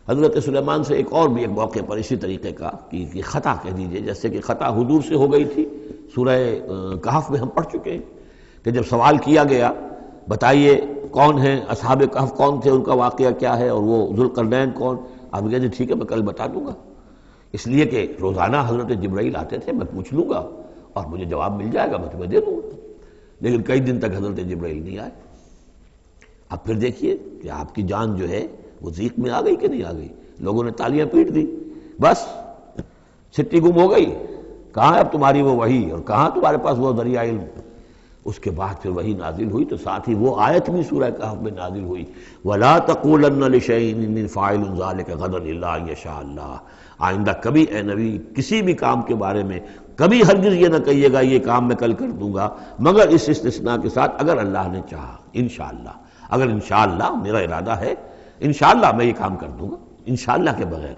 حضرت سلیمان سے ایک اور بھی ایک موقع پر اسی طریقے کا کہ خطا کہہ دیجئے، جیسے کہ خطا حضور سے ہو گئی تھی. سورہ کہف میں ہم پڑھ چکے ہیں کہ جب سوال کیا گیا بتائیے کون ہیں اصحاب کہف، کون تھے، ان کا واقعہ کیا ہے، اور وہ ذوالقرنین کون. آپ کہتے ہیں ٹھیک ہے میں کل بتا دوں گا، اس لیے کہ روزانہ حضرت جبرائیل آتے تھے، میں پوچھ لوں گا اور مجھے جواب مل جائے گا، میں تمہیں دے دوں گا. لیکن کئی دن تک حضرت جبرائیل نہیں آئے. اب پھر دیکھیے کہ آپ کی جان جو ہے وہ ضیق میں آ گئی کہ نہیں آ گئی. لوگوں نے تالیاں پیٹ دی، بس چھٹی گم ہو گئی. کہاں اب تمہاری وہ وحی، اور کہاں تمہارے پاس وہ ذریعہ علم. اس کے بعد پھر وحی نازل ہوئی تو ساتھ ہی وہ آیت بھی سورہ کہف میں نازل ہوئی وَلَا تَقُولَنَّ لِشَيْءٍ إِنِّي فَاعِلٌ ذَلِكَ غَدًا إِلَّا أَن يَشَاءَ اللَّهُ. آئندہ کبھی اے نبی کسی بھی کام کے بارے میں کبھی ہرگز یہ نہ کہیے گا یہ کام میں کل کر دوں گا مگر اس استثناء کے ساتھ اگر اللہ نے چاہا. انشاءاللہ، اگر انشاءاللہ میرا ارادہ ہے انشاءاللہ میں یہ کام کر دوں گا، انشاءاللہ کے بغیر.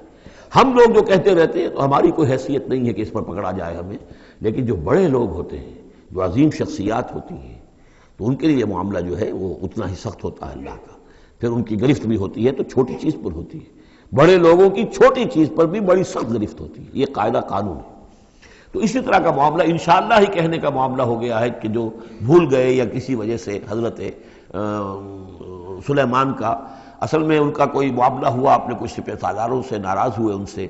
ہم لوگ جو کہتے رہتے ہیں تو ہماری کوئی حیثیت نہیں ہے کہ اس پر پکڑا جائے ہمیں. لیکن جو بڑے لوگ ہوتے ہیں، جو عظیم شخصیات ہوتی ہیں، تو ان کے لیے یہ معاملہ جو ہے وہ اتنا ہی سخت ہوتا ہے اللہ کا. پھر ان کی گرفت بھی ہوتی ہے تو چھوٹی چیز پر ہوتی ہے. بڑے لوگوں کی چھوٹی چیز پر بھی بڑی سخت گرفت ہوتی ہے، یہ قاعدہ قانون ہے. تو اسی طرح کا معاملہ انشاءاللہ ہی کہنے کا معاملہ ہو گیا ہے کہ جو بھول گئے یا کسی وجہ سے حضرت سلیمان کا اصل میں ان کا کوئی معاملہ ہوا، اپنے کچھ سپہ سالاروں سے ناراض ہوئے ان سے،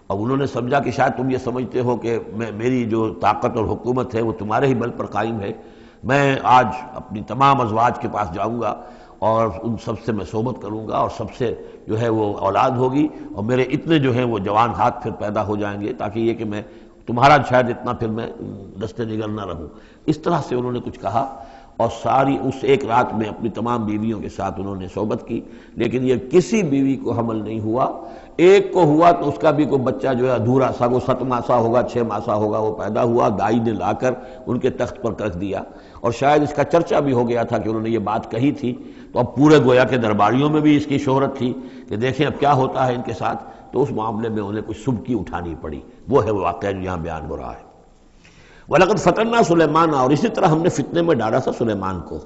اور انہوں نے سمجھا کہ شاید تم یہ سمجھتے ہو کہ میری جو طاقت اور حکومت ہے وہ تمہارے ہی بل پر قائم ہے. میں آج اپنی تمام ازواج کے پاس جاؤں گا اور ان سب سے میں صحبت کروں گا اور سب سے جو ہے وہ اولاد ہوگی، اور میرے اتنے جو ہیں وہ جوان ہاتھ پھر پیدا ہو جائیں گے تاکہ یہ کہ میں تمہارا شاید اتنا پھر میں دستے نگر نہ رہوں. اس طرح سے انہوں نے کچھ کہا اور ساری اس ایک رات میں اپنی تمام بیویوں کے ساتھ انہوں نے صحبت کی. لیکن یہ کسی بیوی کو حمل نہیں ہوا. ایک کو ہوا تو اس کا بھی کوئی بچہ جو ہے ادھورا سا، وہ 7 ماسہ ہوگا 6 ماسہ ہوگا، وہ پیدا ہوا. دائی نے لا کر ان کے تخت پر رکھ دیا، اور شاید اس کا چرچا بھی ہو گیا تھا کہ انہوں نے یہ بات کہی تھی. تو اب پورے گویا کے درباریوں میں بھی اس کی شہرت تھی کہ دیکھیں اب کیا ہوتا ہے ان کے ساتھ. تو اس معاملے میں انہیں کچھ سبکی اٹھانی پڑی. وہ ہے وہ واقعہ جو یہاں بیان ہو رہا ہے. وَلَقَدْ فَتَنَّا سُلَيْمَانَ، اور اسی طرح ہم نے فتنے میں ڈالا تھا سلیمان کو.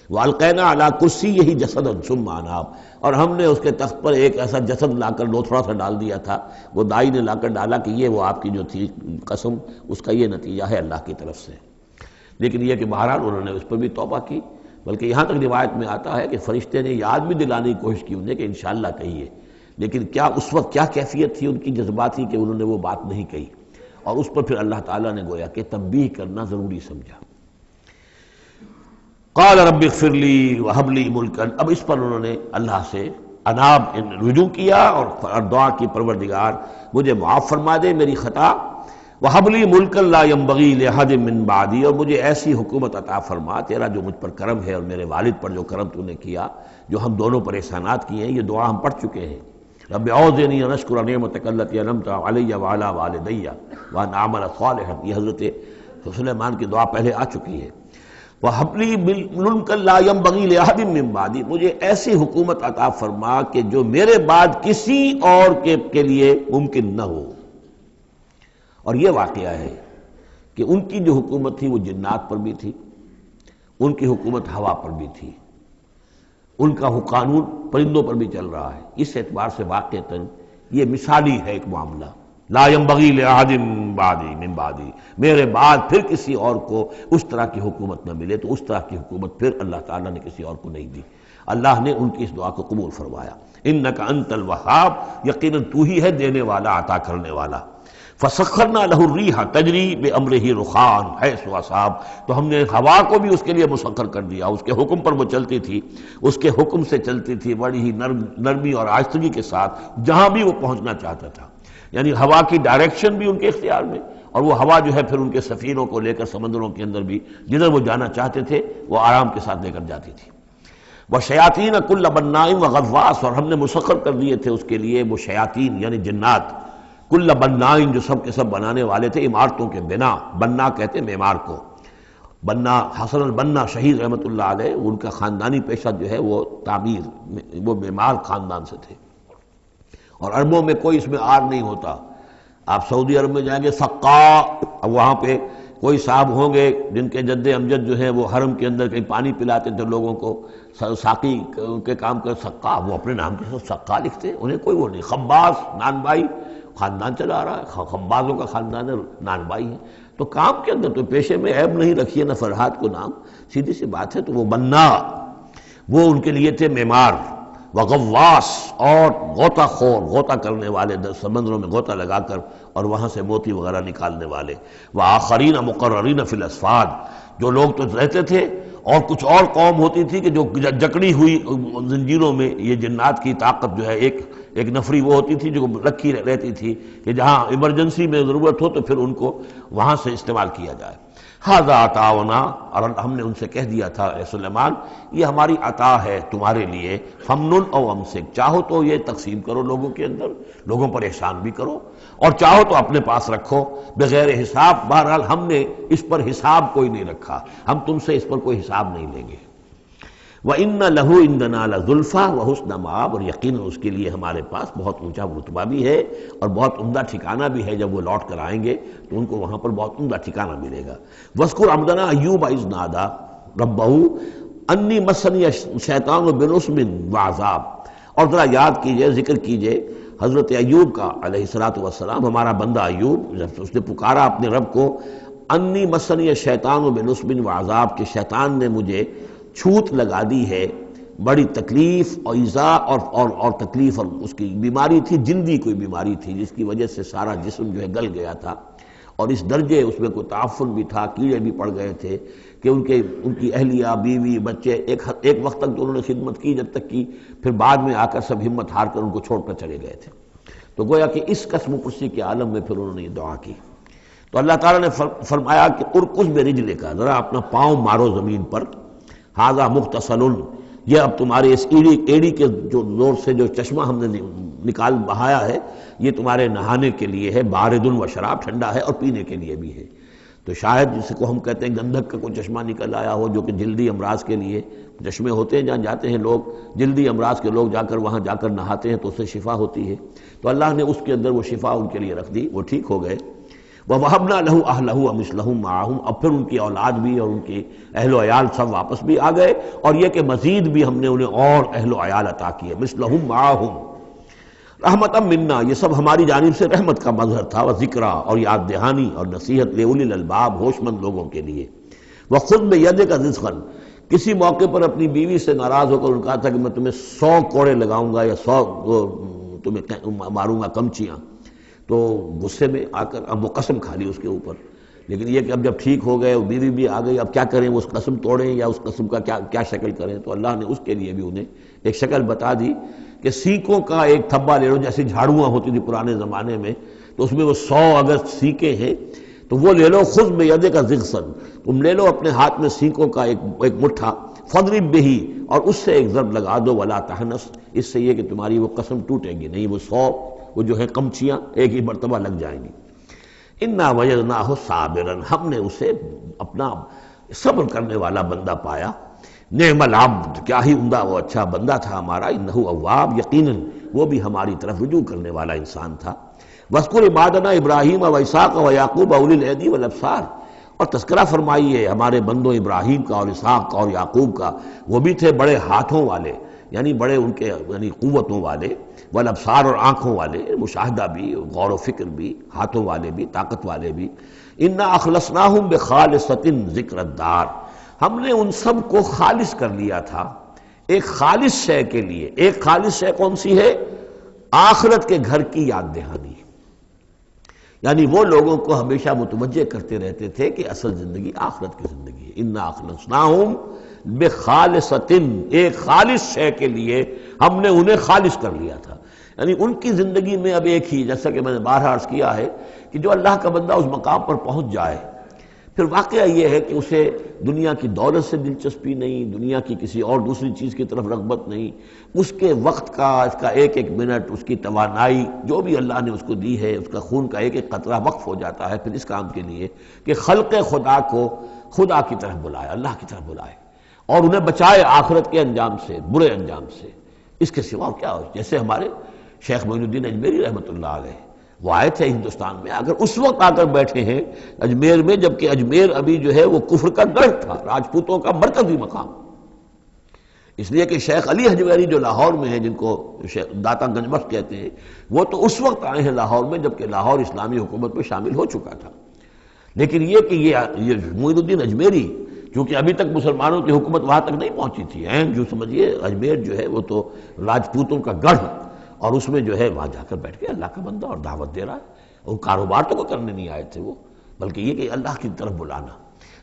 وَأَلْقَيْنَا عَلَىٰ كُرْسِيِّهِ جَسَدًا ثُمَّ أَنَابَ، اور ہم نے اس کے تخت پر ایک ایسا جسد لا کر لوتھڑا سا ڈال دیا تھا. وہ دائی نے لا کر ڈالا کہ یہ وہ آپ کی جو تھی قسم اس کا یہ نتیجہ ہے اللہ کی طرف سے. لیکن یہ کہ بہرحال انہوں نے اس پر بھی توبہ کی. بلکہ یہاں تک روایت میں آتا ہے کہ فرشتے نے یاد بھی دلانے کی کوشش کی انہیں کہ انشاءاللہ کہیے. لیکن کیا اس وقت کیا کیفیت تھی ان کی جذباتی کہ انہوں نے وہ بات نہیں کہی، اور اس پر پھر اللہ تعالیٰ نے گویا کہ تنبیہ کرنا ضروری سمجھا. قال رب اغفر لی وہب لی ملکا، اب اس پر انہوں نے اللہ سے رجوع کیا اور دعا کی پروردگار مجھے معاف فرما دے میری خطا، وَهَبْ لِي مُلْكًا لَا يَنبَغِي لِأَحَدٍ مِّن بَعْدِي، اور مجھے ایسی حکومت عطا فرما، تیرا جو مجھ پر کرم ہے اور میرے والد پر جو کرم تو نے کیا، جو ہم دونوں پر احسانات کیے ہیں، یہ دعا ہم پڑھ چکے ہیں۔ رب اعوذنی ان اشکر نعمتک التی انعمت علی وعلی والدی وان اعمل صالحا، یہ حضرت سلیمان کی دعا پہلے آ چکی ہے۔ وَهَبْ لِي مُلْكًا لَا يَنبَغِي لِأَحَدٍ مِّن بَعْدِي، مجھے ایسی حکومت عطا فرما کہ جو میرے بعد کسی اور کے لیے ممکن نہ ہو۔ اور یہ واقعہ ہے کہ ان کی جو حکومت تھی وہ جنات پر بھی تھی، ان کی حکومت ہوا پر بھی تھی، ان کا قانون پرندوں پر بھی چل رہا ہے۔ اس اعتبار سے واقعتاً یہ مثالی ہے ایک معاملہ، لا ينبغی لأحد من بعدی، میرے بعد پھر کسی اور کو اس طرح کی حکومت نہ ملے، تو اس طرح کی حکومت پھر اللہ تعالیٰ نے کسی اور کو نہیں دی۔ اللہ نے ان کی اس دعا کو قبول فرمایا۔ انک انت الوہاب، یقیناً تو ہی ہے دینے والا، عطا کرنے والا۔ فسخرنا له الریح تجری بامرہ رخاء حیث اصاب، تو ہم نے ہوا کو بھی اس کے لیے مسخر کر دیا، اس کے حکم پر وہ چلتی تھی، اس کے حکم سے چلتی تھی بڑی ہی نرمی اور آہستگی کے ساتھ جہاں بھی وہ پہنچنا چاہتا تھا۔ یعنی ہوا کی ڈائریکشن بھی ان کے اختیار میں، اور وہ ہوا جو ہے پھر ان کے سفینوں کو لے کر سمندروں کے اندر بھی جدھر وہ جانا چاہتے تھے وہ آرام کے ساتھ لے کر جاتی تھی۔ وشیاطین کل بناء وغواص، اور ہم نے مسخر کر دیے تھے اس کے لیے وہ شیاطین یعنی جنات، کل بناء جو سب کے سب بنانے والے تھے، عمارتوں کے بنا، بنا کہتے ہیں معمار کو۔ بنا حسن البنا شہید رحمۃ اللہ علیہ، ان کا خاندانی پیشہ جو ہے وہ تعمیر، وہ معمار خاندان سے تھے، اور عربوں میں کوئی اس میں آر نہیں ہوتا۔ آپ سعودی عرب میں جائیں گے سقا، اب وہاں پہ کوئی صاحب ہوں گے جن کے جد امجد جو ہے وہ حرم کے اندر کہیں پانی پلاتے تھے لوگوں کو، ساقی کے کام کر سقا، وہ اپنے نام کے ساتھ سقا لکھتے، انہیں کوئی وہ نہیں۔ خباز نان بائی خاندان چلا رہا ہے، خبازوں کا خاندان ہے، نان بائی ہے، تو کام کے اندر تو پیشے میں عیب نہیں رکھیے نہ فرحات کو نام، سیدھی سی بات ہے۔ تو وہ بنا، وہ ان کے لیے تھے معمار، وغواص اور غوطہ خور، غوطہ کرنے والے، سمندروں میں غوطہ لگا کر اور وہاں سے موتی وغیرہ نکالنے والے، وآخرین مقررین فی الاسفاد، جو لوگ تو رہتے تھے، اور کچھ اور قوم ہوتی تھی کہ جو جکڑی ہوئی زنجیروں میں، یہ جنات کی طاقت جو ہے ایک نفری وہ ہوتی تھی جو رکھی رہتی تھی کہ جہاں ایمرجنسی میں ضرورت ہو تو پھر ان کو وہاں سے استعمال کیا جائے۔ ھذا عطاؤنا، اور ہم نے ان سے کہہ دیا تھا اے سلیمان یہ ہماری عطا ہے تمہارے لیے، فمنن او امسک، چاہو تو یہ تقسیم کرو لوگوں کے اندر، لوگوں پر احسان بھی کرو، اور چاہو تو اپنے پاس رکھو بغیر حساب۔ بہرحال ہم نے اس پر حساب کوئی نہیں رکھا، ہم تم سے اس پر کوئی حساب نہیں لیں گے۔ وَإِنَّ لَهُ عِندَنَا لَزُلْفَىٰ وَحُسْنَ مَآبٍ، اور یقیناً اس کے لیے ہمارے پاس بہت اونچا رتبہ بھی ہے اور بہت عمدہ ٹھکانہ بھی ہے، جب وہ لوٹ کر آئیں گے تو ان کو وہاں پر بہت عمدہ ٹھکانہ ملے گا۔ وَاذْكُرْ عَبْدَنَا أَيُّوبَ إِذْ نَادَىٰ رَبَّهُ أَنِّي مَسَّنِيَ الشَّيْطَانُ بِنُصْبٍ وَعَذَابٍ، اور ذرا یاد کیجئے، ذکر کیجئے حضرت ایوب کا علیہ السلام، ہمارا بندہ ایوب، جب اس نے پکارا اپنے رب کو، انی مسنی الشیطان بنصب وعذاب، کہ شیطان نے مجھے چھوت لگا دی ہے، بڑی تکلیف اور ایذا اور تکلیف، اور اس کی بیماری تھی، جلدی کوئی بیماری تھی جس کی وجہ سے سارا جسم جو ہے گل گیا تھا، اور اس درجے اس میں کوئی تعفن بھی تھا، کیڑے بھی پڑ گئے تھے کہ ان کی اہلیہ، بیوی، بچے ایک وقت تک تو انہوں نے خدمت کی، جب تک کی پھر بعد میں آ کر سب ہمت ہار کر ان کو چھوڑ کر چلے گئے تھے۔ تو گویا کہ اس قسم پرسی کے عالم میں پھر انہوں نے یہ دعا کی، تو اللہ تعالیٰ نے فرمایا کہ ارکض برجلک، ذرا اپنا پاؤں مارو زمین پر، ھذا مغتسل، یہ اب تمہارے اس ایڑی کے جو زور سے جو چشمہ ہم نے نکال بہایا ہے، یہ تمہارے نہانے کے لیے ہے، بارد و شراب، ٹھنڈا ہے، اور پینے کے لیے بھی ہے۔ تو شاید جس کو ہم کہتے ہیں گندھک کا کوئی چشمہ نکل آیا ہو، جو کہ جلدی امراض کے لیے چشمے ہوتے ہیں جہاں جاتے ہیں لوگ، جلدی امراض کے لوگ جا کر وہاں جا کر نہاتے ہیں تو اس سے شفا ہوتی ہے، تو اللہ نے اس کے اندر وہ شفا ان کے لیے رکھ دی، وہ ٹھیک ہو گئے۔ وَوَهَبْنَا لَهُ أَهْلَهُ وَمِثْلَهُم مَّعَهُمْ، اب پھر ان کی اولاد بھی اور ان کی اہل و عیال سب واپس بھی آ گئے، اور یہ کہ مزید بھی ہم نے انہیں اور اہل و عیال عطا کیے، مِثْلَهُم مَّعَهُمْ رحمتًا مِنَّا، یہ سب ہماری جانب سے رحمت کا مظہر تھا، وذکریٰ، اور یاد دہانی اور نصیحت، لِأُولِي الْأَلْبَاب، ہوش مند لوگوں کے لیے۔ وَخُذْ بِيَدِكَ رِزْقًا، کسی موقع پر اپنی بیوی سے ناراض ہو کر ان کہا تھا کہ میں تمہیں 100 کوڑے لگاؤں گا یا 100 تمہیں ماروں گا کمچیاں، تو غصے میں آ کر اب وہ قسم کھا لی اس کے اوپر، لیکن یہ کہ اب جب ٹھیک ہو گئے، بیوی بھی آ گئی، اب کیا کریں، اس قسم توڑیں یا اس قسم کا کیا شکل کریں، تو اللہ نے اس کے لیے بھی انہیں ایک شکل بتا دی کہ سینکوں کا ایک تھبا لے لو، جیسے جھاڑواں ہوتی تھی پرانے زمانے میں، تو اس میں وہ 100 اگر سینکیں ہیں تو وہ لے لو، خذ بیدک ضغصن، تم لے لو اپنے ہاتھ میں سینکوں کا ایک مٹھا، فضرب بہ، اور اس سے ایک ضرب لگا دو، ولا تحنث، اس سے یہ کہ تمہاری وہ قسم ٹوٹے گی نہیں، وہ 100 وہ جو ہے قمچیاں ایک ہی مرتبہ لگ جائیں گی۔ انا وجدناہ صابرا، ہم نے اسے اپنا صبر کرنے والا بندہ پایا، نعم العبد، کیا ہی عمدہ وہ اچھا بندہ تھا ہمارا، انہ اواب، یقیناً وہ بھی ہماری طرف رجوع کرنے والا انسان تھا۔ وَاذْكُرْ عِبَادَنَا إِبْرَاهِيمَ وَإِسْحَاقَ وَيَعْقُوبَ أُولِي الْأَيْدِي وَالْأَبْصَارِ، اور تذکرہ فرمائیے ہمارے بندوں ابراہیم کا اور اسحاق کا اور یعقوب کا، وہ بھی تھے بڑے ہاتھوں والے، یعنی بڑے ان کے یعنی قوتوں والے، والابصار، اور آنکھوں والے، مشاہدہ بھی، غور و فکر بھی، ہاتھوں والے بھی، طاقت والے بھی۔ انا اخلصناہم بخالصۃ ذکر الدار، ہم نے ان سب کو خالص کر لیا تھا ایک خالص شے کے لیے۔ ایک خالص شے کون سی ہے؟ آخرت کے گھر کی یاد دہانی، یعنی وہ لوگوں کو ہمیشہ متوجہ کرتے رہتے تھے کہ اصل زندگی آخرت کی زندگی ہے۔ انا اخلصناہم بخالصۃ، ایک خالص شے کے لیے ہم نے انہیں خالص کر لیا تھا، یعنی ان کی زندگی میں اب ایک ہی، جیسا کہ میں نے بارہا عرض کیا ہے کہ جو اللہ کا بندہ اس مقام پر پہنچ جائے، پھر واقعہ یہ ہے کہ اسے دنیا کی دولت سے دلچسپی نہیں، دنیا کی کسی اور دوسری چیز کی طرف رغبت نہیں، اس کے وقت کا، اس کا ایک ایک منٹ، اس کی توانائی جو بھی اللہ نے اس کو دی ہے، اس کا خون کا ایک ایک قطرہ وقف ہو جاتا ہے پھر اس کام کے لیے کہ خلق خدا کو خدا کی طرف بلائے، اللہ کی طرف بلائے، اور انہیں بچائے آخرت کے انجام سے، برے انجام سے۔ اس کے سوا کیا ہو؟ جیسے ہمارے شیخ معین الدین اجمیری رحمۃ اللہ علیہ، وہ آئے تھے ہندوستان میں، اگر اس وقت آ کر بیٹھے ہیں اجمیر میں، جبکہ اجمیر ابھی جو ہے وہ کفر کا گڑھ تھا، راجپوتوں کا مرکزی مقام، اس لیے کہ شیخ علی حجویری جو لاہور میں ہیں، جن کو داتا گنج بخش کہتے ہیں، وہ تو اس وقت آئے ہیں لاہور میں جبکہ لاہور اسلامی حکومت میں شامل ہو چکا تھا۔ لیکن یہ کہ یہ معین الدین اجمیری، کیونکہ ابھی تک مسلمانوں کی حکومت وہاں تک نہیں پہنچی تھی، جو سمجھیے اجمیر جو ہے وہ تو راجپوتوں کا گڑھ، اور اس میں جو ہے وہاں جا کر بیٹھ کے اللہ کا بندہ اور دعوت دے رہا ہے، اور کاروبار تو کوئی کرنے نہیں آئے تھے وہ، بلکہ یہ کہ اللہ کی طرف بلانا۔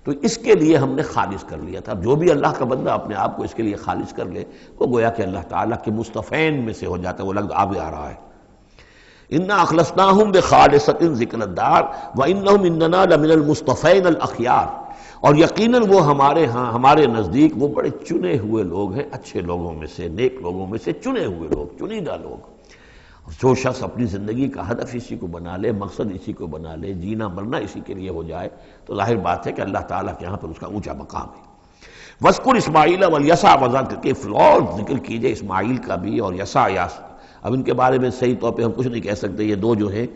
تو اس کے لیے ہم نے خالص کر لیا تھا۔ جو بھی اللہ کا بندہ اپنے آپ کو اس کے لیے خالص کر لے، وہ گویا کہ اللہ تعالیٰ کے مصطفین میں سے ہو جاتا ہے، وہ لفظ آگے آ رہا ہے۔ انا اخلصناہم بخالصۃ ذکر الدار وانہم اننا لمن المصطفین الاخیار، اور یقیناً وہ ہمارے ہاں، ہمارے نزدیک وہ بڑے چنے ہوئے لوگ ہیں، اچھے لوگوں میں سے، نیک لوگوں میں سے چنے ہوئے لوگ، چنیدہ لوگ۔ جو شخص اپنی زندگی کا ہدف اسی کو بنا لے، مقصد اسی کو بنا لے، جینا مرنا اسی کے لیے ہو جائے، تو ظاہر بات ہے کہ اللہ تعالیٰ کے یہاں پر اس کا اونچا مقام ہے۔ وَاذْكُرْ إِسْمَاعِيلَ وَالْيَسَعَ وَذَا کیفل، اور ذکر کیجئے اسماعیل کا بھی اور یسع۔ اب ان کے بارے میں صحیح طور پہ ہم کچھ نہیں کہہ سکتے، یہ دو جو ہیں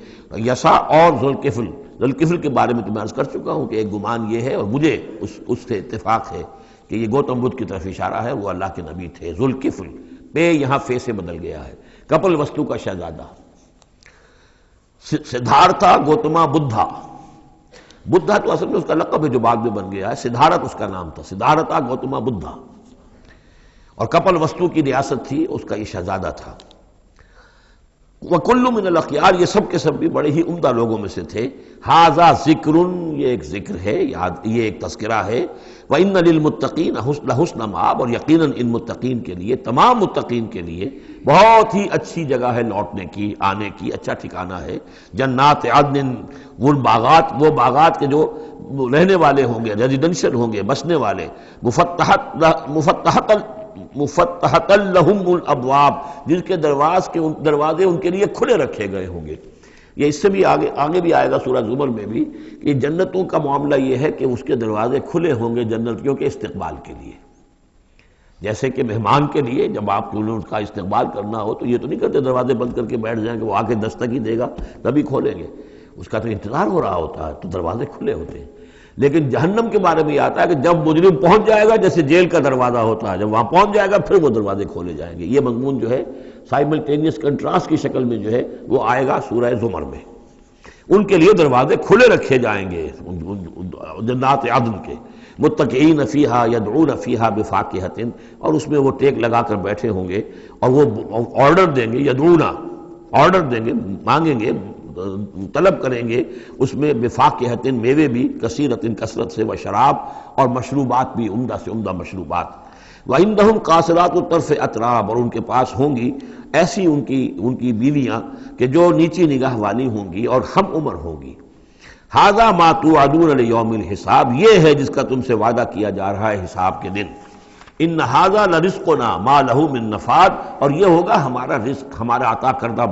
یسع اور ذوالکفل۔ ذوالکفل کے بارے میں تو میں عرض کر چکا ہوں کہ ایک گمان یہ ہے، اور مجھے اس سے اتفاق ہے کہ یہ گوتم بدھ کی طرف اشارہ ہے، وہ اللہ کے نبی تھے۔ ذوالکفل، پے یہاں فے سے بدل گیا ہے، کپل وستو کا شہزادہ، سدھارتھا گوتما بدھا۔ بدھا تو اصل میں اس کا لقب ہے جو بعد میں بن گیا ہے، سدھارتھ اس کا نام تھا، سدھارتھا گوتما بدھا، اور کپل وستو کی ریاست تھی، اس کا یہ شہزادہ تھا۔ وَكُلُّ مِنَ الْأَخْيَارِ، یہ سب کے سب بھی بڑے ہی عمدہ لوگوں میں سے تھے۔ هَذَا ذِكْرٌ، یہ ایک ذکر ہے، یہ ایک تذکرہ ہے۔ وَإِنَّ لِلْمُتَّقِينَ لَحُسْنَ مآب، اور یقیناً ان متقین کے لیے، تمام متقین کے لیے بہت ہی اچھی جگہ ہے لوٹنے کی، آنے کی، اچھا ٹھکانہ ہے۔ جنات عدن، وہ باغات کے جو رہنے والے ہوں گے، ریزیڈنشل ہوں گے، بسنے والے، مفتحۃ لہم الابواب، جن کے دروازے ان کے لیے کھلے رکھے گئے ہوں گے۔ یہ اس سے بھی آگے بھی آئے گا سورہ زمر میں بھی کہ جنتوں کا معاملہ یہ ہے کہ اس کے دروازے کھلے ہوں گے جنتیوں کے استقبال کے لیے، جیسے کہ مہمان کے لیے جب آپ کو اس کا استقبال کرنا ہو تو یہ تو نہیں کرتے دروازے بند کر کے بیٹھ جائیں کہ وہ آ کے دستک ہی دے گا تبھی کھولیں گے، اس کا تو انتظار ہو رہا ہوتا ہے، تو دروازے کھلے ہوتے ہیں۔ لیکن جہنم کے بارے میں یہ آتا ہے کہ جب مجرم پہنچ جائے گا، جیسے جیل کا دروازہ ہوتا ہے، جب وہاں پہنچ جائے گا پھر وہ دروازے کھولے جائیں گے۔ یہ مضمون جو ہے سائملٹینیس کنٹراسٹ کی شکل میں جو ہے وہ آئے گا سورہ زمر میں۔ ان کے لیے دروازے کھلے رکھے جائیں گے جنات عدن کے، متکئین فیہا یدعون فیہا بفاکہۃ، اور اس میں وہ ٹیک لگا کر بیٹھے ہوں گے اور وہ آرڈر دیں گے، یدعون آرڈر دیں گے، مانگیں گے، طلب کریں گے اس میں بفاکہۃ، میوے بھی، کثیرۃ کثرت سے، و شراب، اور مشروبات بھی، عمدہ سے عمدہ مشروبات۔ وَعِندَهُمْ قَاصِرَاتُ الطَّرْفِ أَتْرَابٌ، اور ان کے پاس ہوں گی ایسی ان کی بیویاں کہ جو نیچی نگاہ والی ہوں گی اور ہم عمر ہوں گی. هَذَا مَا تُوعَدُونَ لِيَوْمِ الْحِسَابِ، یہ ہے جس کا تم سے وعدہ کیا جا رہا ہے حساب کے دن. ان هَذَا لَرِزْقُنَا مَا لَهُ مِن نَفَادٍ، اور یہ ہوگا ہمارا رزق، ہمارا عطا کردہ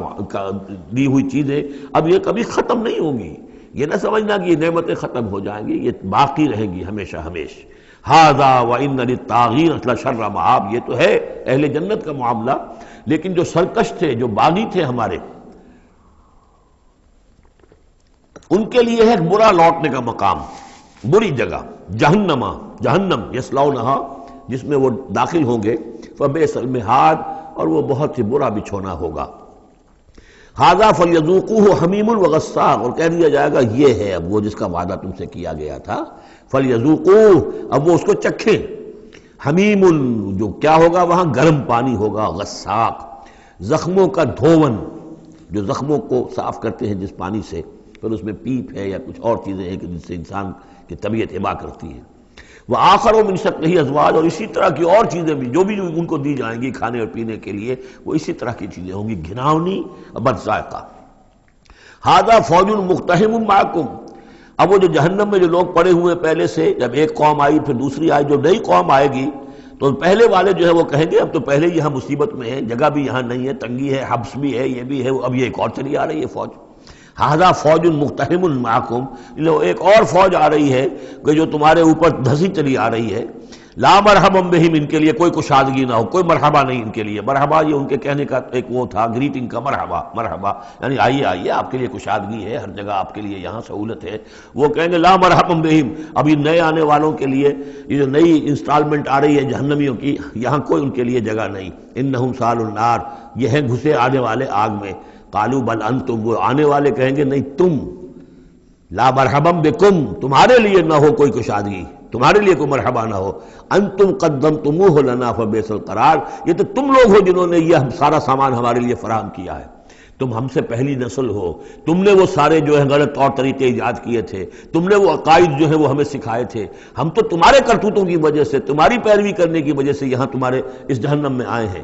دی ہوئی چیزیں اب یہ کبھی ختم نہیں ہوں گی. یہ نہ سمجھنا کہ یہ نعمتیں ختم ہو جائیں گی، یہ باقی رہیں گی ہمیشہ ہمیشہ. هَذَا وَإِنَّ لِلطَّاغِينَ لَشَرَّ مَآبٍ، یہ تو ہے اہل جنت کا معاملہ، لیکن جو سرکش تھے، جو باغی تھے ہمارے، ان کے لیے ہے ایک برا لوٹنے کا مقام، بری جگہ، جہنم یصلونها، جس میں وہ داخل ہوں گے. فبئس المہاد، اور وہ بہت ہی برا بچھونا ہوگا. ھذا فلیذوقوہ حمیم وغساق، اور کہہ دیا جائے گا یہ ہے اب وہ جس کا وعدہ تم سے کیا گیا تھا. فلیذوقوہ، اب وہ اس کو چکھیں. حمیم، جو کیا ہوگا وہاں گرم پانی ہوگا. غساق، زخموں کا دھون، جو زخموں کو صاف کرتے ہیں جس پانی سے، پھر اس میں پیپ ہے یا کچھ اور چیزیں ہیں کہ جس سے انسان کی طبیعت ہبا کرتی ہے. وآخر من شکلہ ازواج، اور اسی طرح کی اور چیزیں بھی جو ان کو دی جائیں گی کھانے اور پینے کے لیے، وہ اسی طرح کی چیزیں ہوں گی، گھناؤنی بد ذائقہ. ھذا فوج مقتحم معکم، اب وہ جو جہنم میں جو لوگ پڑے ہوئے پہلے سے، جب ایک قوم آئی پھر دوسری آئی، جو نئی قوم آئے گی تو پہلے والے جو ہے وہ کہیں گے اب تو پہلے یہاں مصیبت میں ہیں، جگہ بھی یہاں نہیں ہے، تنگی ہے، حبس بھی ہے، یہ بھی ہے، اب یہ ایک اور چلی آ رہی ہے فوج. ھذا فوج مقتحم معکم، ایک اور فوج آ رہی ہے کہ جو تمہارے اوپر دھسی چلی آ رہی ہے. لا مرحبا بہم، ان کے لیے کوئی کشادگی نہ ہو، کوئی مرحبا نہیں ان کے لیے. مرحبا یہ ان کے کہنے کا ایک وہ تھا، گریٹنگ کا، مرحبا یعنی آئیے آئیے، آپ کے لیے کشادگی ہے، ہر جگہ آپ کے لیے یہاں سہولت ہے. وہ کہیں گے لا مرحبا بہم، اب یہ نئے آنے والوں کے لیے یہ جو نئی انسٹالمنٹ آ رہی ہے جہنمیوں کی، یہاں کوئی ان کے لیے جگہ نہیں. انہم صالوا النار، یہ ہیں گھسے آنے والے آگ میں. قالوا بل انتم، وہ آنے والے کہیں گے نہیں تم. لا مرحبا بکم، تمہارے لیے نہ ہو کوئی کشادگی، تمہارے لیے کوئی مرحبا نہ ہو. انتم قدمتموہ لنا فبئس القرار، یہ تو تم لوگ ہو جنہوں نے یہ سارا سامان ہمارے لیے فراہم کیا ہے. تم ہم سے پہلی نسل ہو، تم نے وہ سارے جو ہے غلط طور طریقے ایجاد کیے تھے، تم نے وہ عقائد جو ہے وہ ہمیں سکھائے تھے. ہم تو تمہارے کرتوتوں کی وجہ سے، تمہاری پیروی کرنے کی وجہ سے یہاں تمہارے اس جہنم میں آئے ہیں.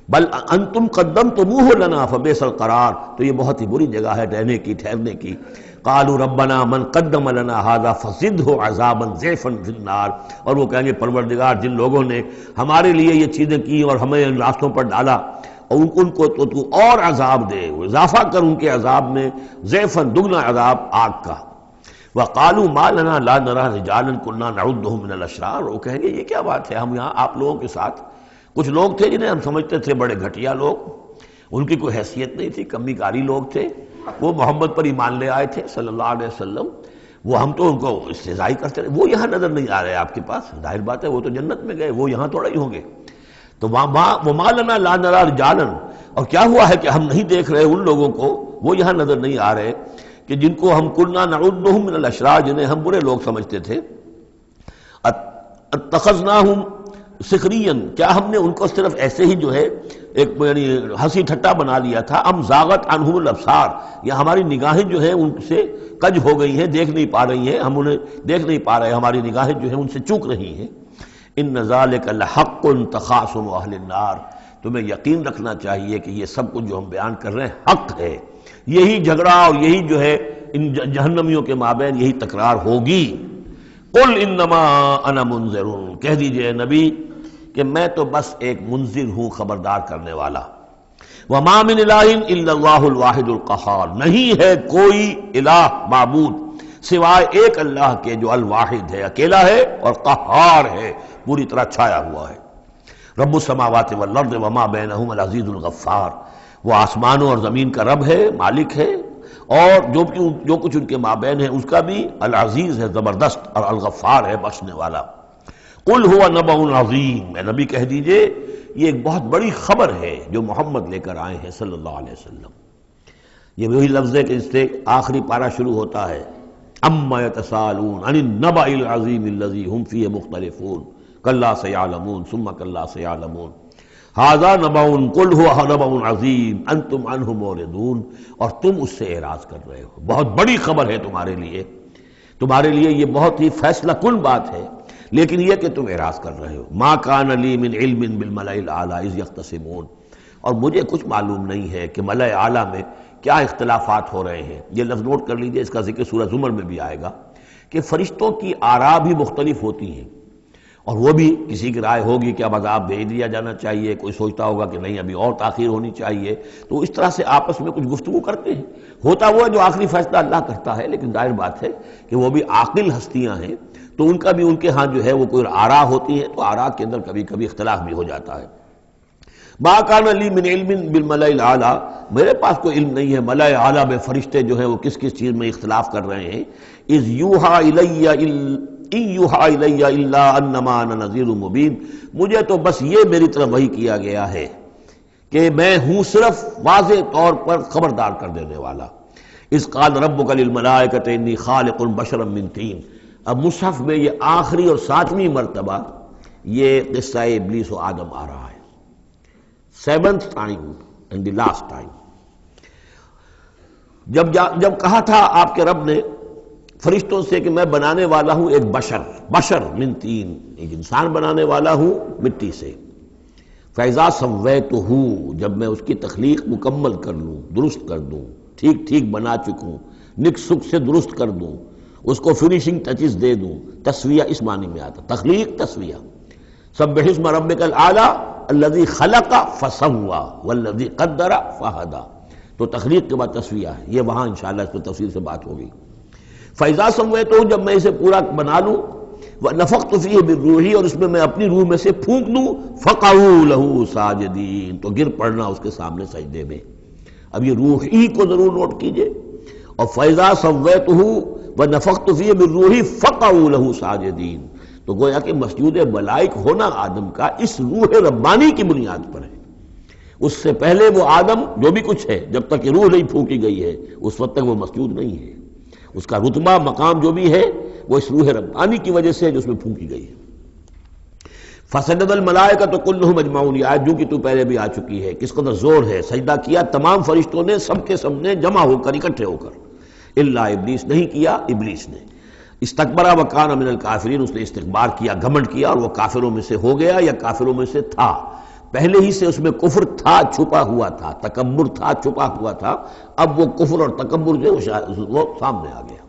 بل انتم قدمتموہ لنا فبئس القرار، تو یہ بہت ہی بری جگہ ہے رہنے کی، ٹھہرنے کی. قالوا ربنا من قدم لنا هذا فزده عذابا ضعفا في النار، اور وہ کہیں گے پروردگار جن لوگوں نے ہمارے لیے یہ چیزیں کی اور ہمیں ان راستوں پر ڈالا، اور ان کو تو اور عذاب دے، اضافہ کر ان کے عذاب میں، ضعفا دگنا عذاب آگ کا. وقالوا ما لنا لا نرى رجالا كنا نعدهم من الاشرار، وہ کہیں گے یہ کیا بات ہے، ہم یہاں آپ لوگوں کے ساتھ کچھ لوگ تھے جنہیں ہم سمجھتے تھے بڑے گھٹیا لوگ، ان کی کوئی حیثیت نہیں تھی، کمی کاری لوگ تھے، وہ محمد پر ایمان لے آئے تھے صلی اللہ علیہ وسلم، وہ ہم تو ان کو استہزائی کرتے رہے، وہ یہاں نظر نہیں آ رہے آپ کے پاس. ظاہر بات ہے وہ تو جنت میں گئے، وہ یہاں تھوڑا ہی ہوں گے. تو وما لنا لا نرى رجالا، اور کیا ہوا ہے کہ ہم نہیں دیکھ رہے ان لوگوں کو، وہ یہاں نظر نہیں آ رہے کہ جن کو ہم كنا نعدهم من الاشرار، جنہیں ہم برے لوگ سمجھتے تھے. اتخذناهم سخریا، کیا ہم نے ان کو صرف ایسے ہی جو ہے ایک یعنی ہنسی ٹھٹا بنا لیا تھا. ام زاغت عنہم الابصار، یا ہماری نگاہیں جو ہیں ان سے کج ہو گئی ہیں، دیکھ نہیں پا رہی ہیں، ہم انہیں دیکھ نہیں پا رہے، ہماری نگاہیں جو ہیں ان سے چوک رہی ہیں. ان ذالک لحق تخاصم اہل النار، تمہیں یقین رکھنا چاہیے کہ یہ سب کچھ جو ہم بیان کر رہے ہیں حق ہے. یہی جھگڑا اور یہی جو ہے ان جہنمیوں کے مابین یہی تکرار ہوگی. قل انما انا منذر، کہہ دیجئے نبی کہ میں تو بس ایک منذر ہوں، خبردار کرنے والا. وما من الہ الا اللہ الواحد القہار، نہیں ہے کوئی الہ معبود سوائے ایک اللہ کے جو الواحد ہے، اکیلا ہے اور قہار ہے، پوری طرح چھایا ہوا ہے. رب السماوات والارض وما بینہم العزیز الغفار، وہ آسمانوں اور زمین کا رب ہے، مالک ہے، اور جو کچھ ان کے مابین ہے اس کا بھی العزیز ہے، زبردست، اور الغفار ہے، بخشنے والا. قل هو نبأ عظیم، اے نبی کہہ دیجئے یہ ایک بہت بڑی خبر ہے جو محمد لے کر آئے ہیں صلی اللہ علیہ وسلم. یہ وہی لفظ ہے کہ اس سے آخری پارہ شروع ہوتا ہے، اما یتساءلون عن النبأ العظیم الذی هم فیہ مختلفون کلا سیعلمون ثم کلا سیعلمون ھذا نبأ قل هو نبأ عظیم انتم عنہ معرضون، اور تم اس سے اعراض کر رہے ہو. بہت بڑی خبر ہے تمہارے لیے یہ بہت ہی فیصلہ کن بات ہے، لیکن یہ کہ تم اعراض کر رہے ہو ما کان لی من علم بالملأ الاعلی اذ یختصمون، اور مجھے کچھ معلوم نہیں ہے کہ ملأ اعلیٰ میں کیا اختلافات ہو رہے ہیں۔ یہ لفظ نوٹ کر لیجئے، اس کا ذکر سورہ زمر میں بھی آئے گا کہ فرشتوں کی آراء بھی مختلف ہوتی ہیں، اور وہ بھی کسی کی رائے ہوگی کہ اب عذاب بھیج دیا جانا چاہیے، کوئی سوچتا ہوگا کہ نہیں ابھی اور تاخیر ہونی چاہیے، تو اس طرح سے آپس میں کچھ گفتگو کرتے ہیں۔ ہوتا وہ ہے جو آخری فیصلہ اللہ کرتا ہے، لیکن ظاہر بات ہے کہ وہ بھی عاقل ہستیاں ہیں، تو ان کا بھی ان کے ہاں جو ہے وہ کوئی آراء ہوتی ہے، تو آراء کے اندر کبھی کبھی اختلاف بھی ہو جاتا ہے۔ ما کان لی من علم بالملأ الاعلی، میرے پاس کوئی علم نہیں ہے ملأ اعلیٰ میں فرشتے جو ہیں وہ کس کس چیز میں اختلاف کر رہے ہیں۔ اذ یوحی الی ان یوحی الی الا انما انا نذیر مبین، مجھے تو بس یہ میری طرف وحی کیا گیا ہے کہ میں ہوں صرف واضح طور پر خبردار کر دینے والا۔ اذ قال ربک للملائکۃ انی خالق بشرا من طین، اب مصحف میں یہ آخری اور 7ویں مرتبہ یہ قصہ ابلیس و آدم آ رہا ہے، 7th time and the last time۔ جب کہا تھا آپ کے رب نے فرشتوں سے کہ میں بنانے والا ہوں ایک بشر من طین، ایک انسان بنانے والا ہوں مٹی سے، فَإِذَا سَوَّيْتُهُ، جب میں اس کی تخلیق مکمل کر لوں، درست کر دوں، ٹھیک بنا چکوں، نک سک سے درست کر دوں، اس کو فنیشنگ ٹچز دے دوں، تسویہ اس معنی میں آتا، تخلیق تسویہ۔ سبح اسم ربک الاعلی الذی خلق فسوی والذی قدر فہدی، تو تخلیق کے بعد تسویہ ہے، یہ وہاں انشاءاللہ اس پر تفصیل سے بات ہوگی۔ فَإِذَا سَوَّيْتُهُ، جب میں اسے پورا بنا لوں، وَنَفَخْتُ فِيهِ مِن رُوحِی، اور اس میں اپنی روح میں سے پھونک دوں، فَقَعُوا لَهُ سَاجِدِینَ، تو گر پڑنا اس کے سامنے سجدے میں۔ اب یہ روحی کو ضرور نوٹ کیجئے، اور فَإِذَا سَوَّيْتُهُ وَنَفَخْتُ فِيهِ مِن رُوحِی فَقَعُوا لَهُ سَاجِدِینَ، تو گویا کہ مسجود ملائک ہونا آدم کا اس روح ربانی کی بنیاد پر ہے۔ اس سے پہلے وہ آدم جو بھی کچھ ہے، جب تک یہ روح نہیں پھونکی گئی ہے اس وقت تک وہ مسجود نہیں ہے، اس کا رتبہ مقام جو بھی ہے وہ اس روح ربانی کی وجہ سے جو اس میں پھونکی گئی ہے۔ فسجد الملائکۃ کلھم اجمعون، یہ آیت جو کہ تو پہلے بھی آ چکی ہے، کس قدر زور ہے، سجدہ کیا تمام فرشتوں نے سب کے سامنے جمع ہو کر، اکٹھے ہو کر، الا ابلیس، نہیں کیا ابلیس نے، استکبر وکان من الکافرین، اس نے استکبار کیا، گھمنڈ کیا، اور وہ کافروں میں سے ہو گیا یا کافروں میں سے تھا، پہلے ہی سے اس میں کفر تھا، چھپا ہوا تھا، تکبر تھا، چھپا ہوا تھا، اب وہ کفر اور تکبر جو وہ سامنے آ گیا،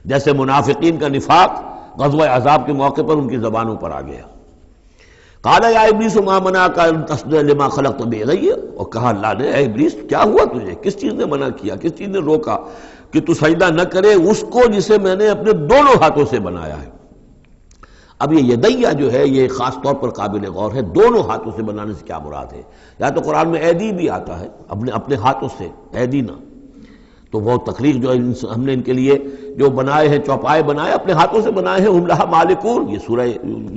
جیسے منافقین کا نفاق غزوہ احزاب کے موقع پر ان کی زبانوں پر آ گیا۔ قال یا ابلیس ما منعک ان تسجد لما خلقت بیدی، اور کہا اللہ نے اے ابلیس کیا ہوا تجھے، کس چیز نے منع کیا، کس چیز نے روکا کہ تو سجدہ نہ کرے اس کو جسے میں نے اپنے دونوں ہاتھوں سے بنایا ہے۔ اب یہ یدیہ جو ہے یہ خاص طور پر قابل غور ہے، دونوں ہاتھوں سے بنانے سے کیا مراد ہے؟ یا تو قرآن میں ایدی بھی آتا ہے، اپنے ہاتھوں سے، ایدینا، تو وہ تخلیق جو ہم نے ان کے لیے جو بنائے ہیں، چوپائے بنائے، اپنے ہاتھوں سے بنائے ہیں، ہم لہا مالکون، یہ سورہ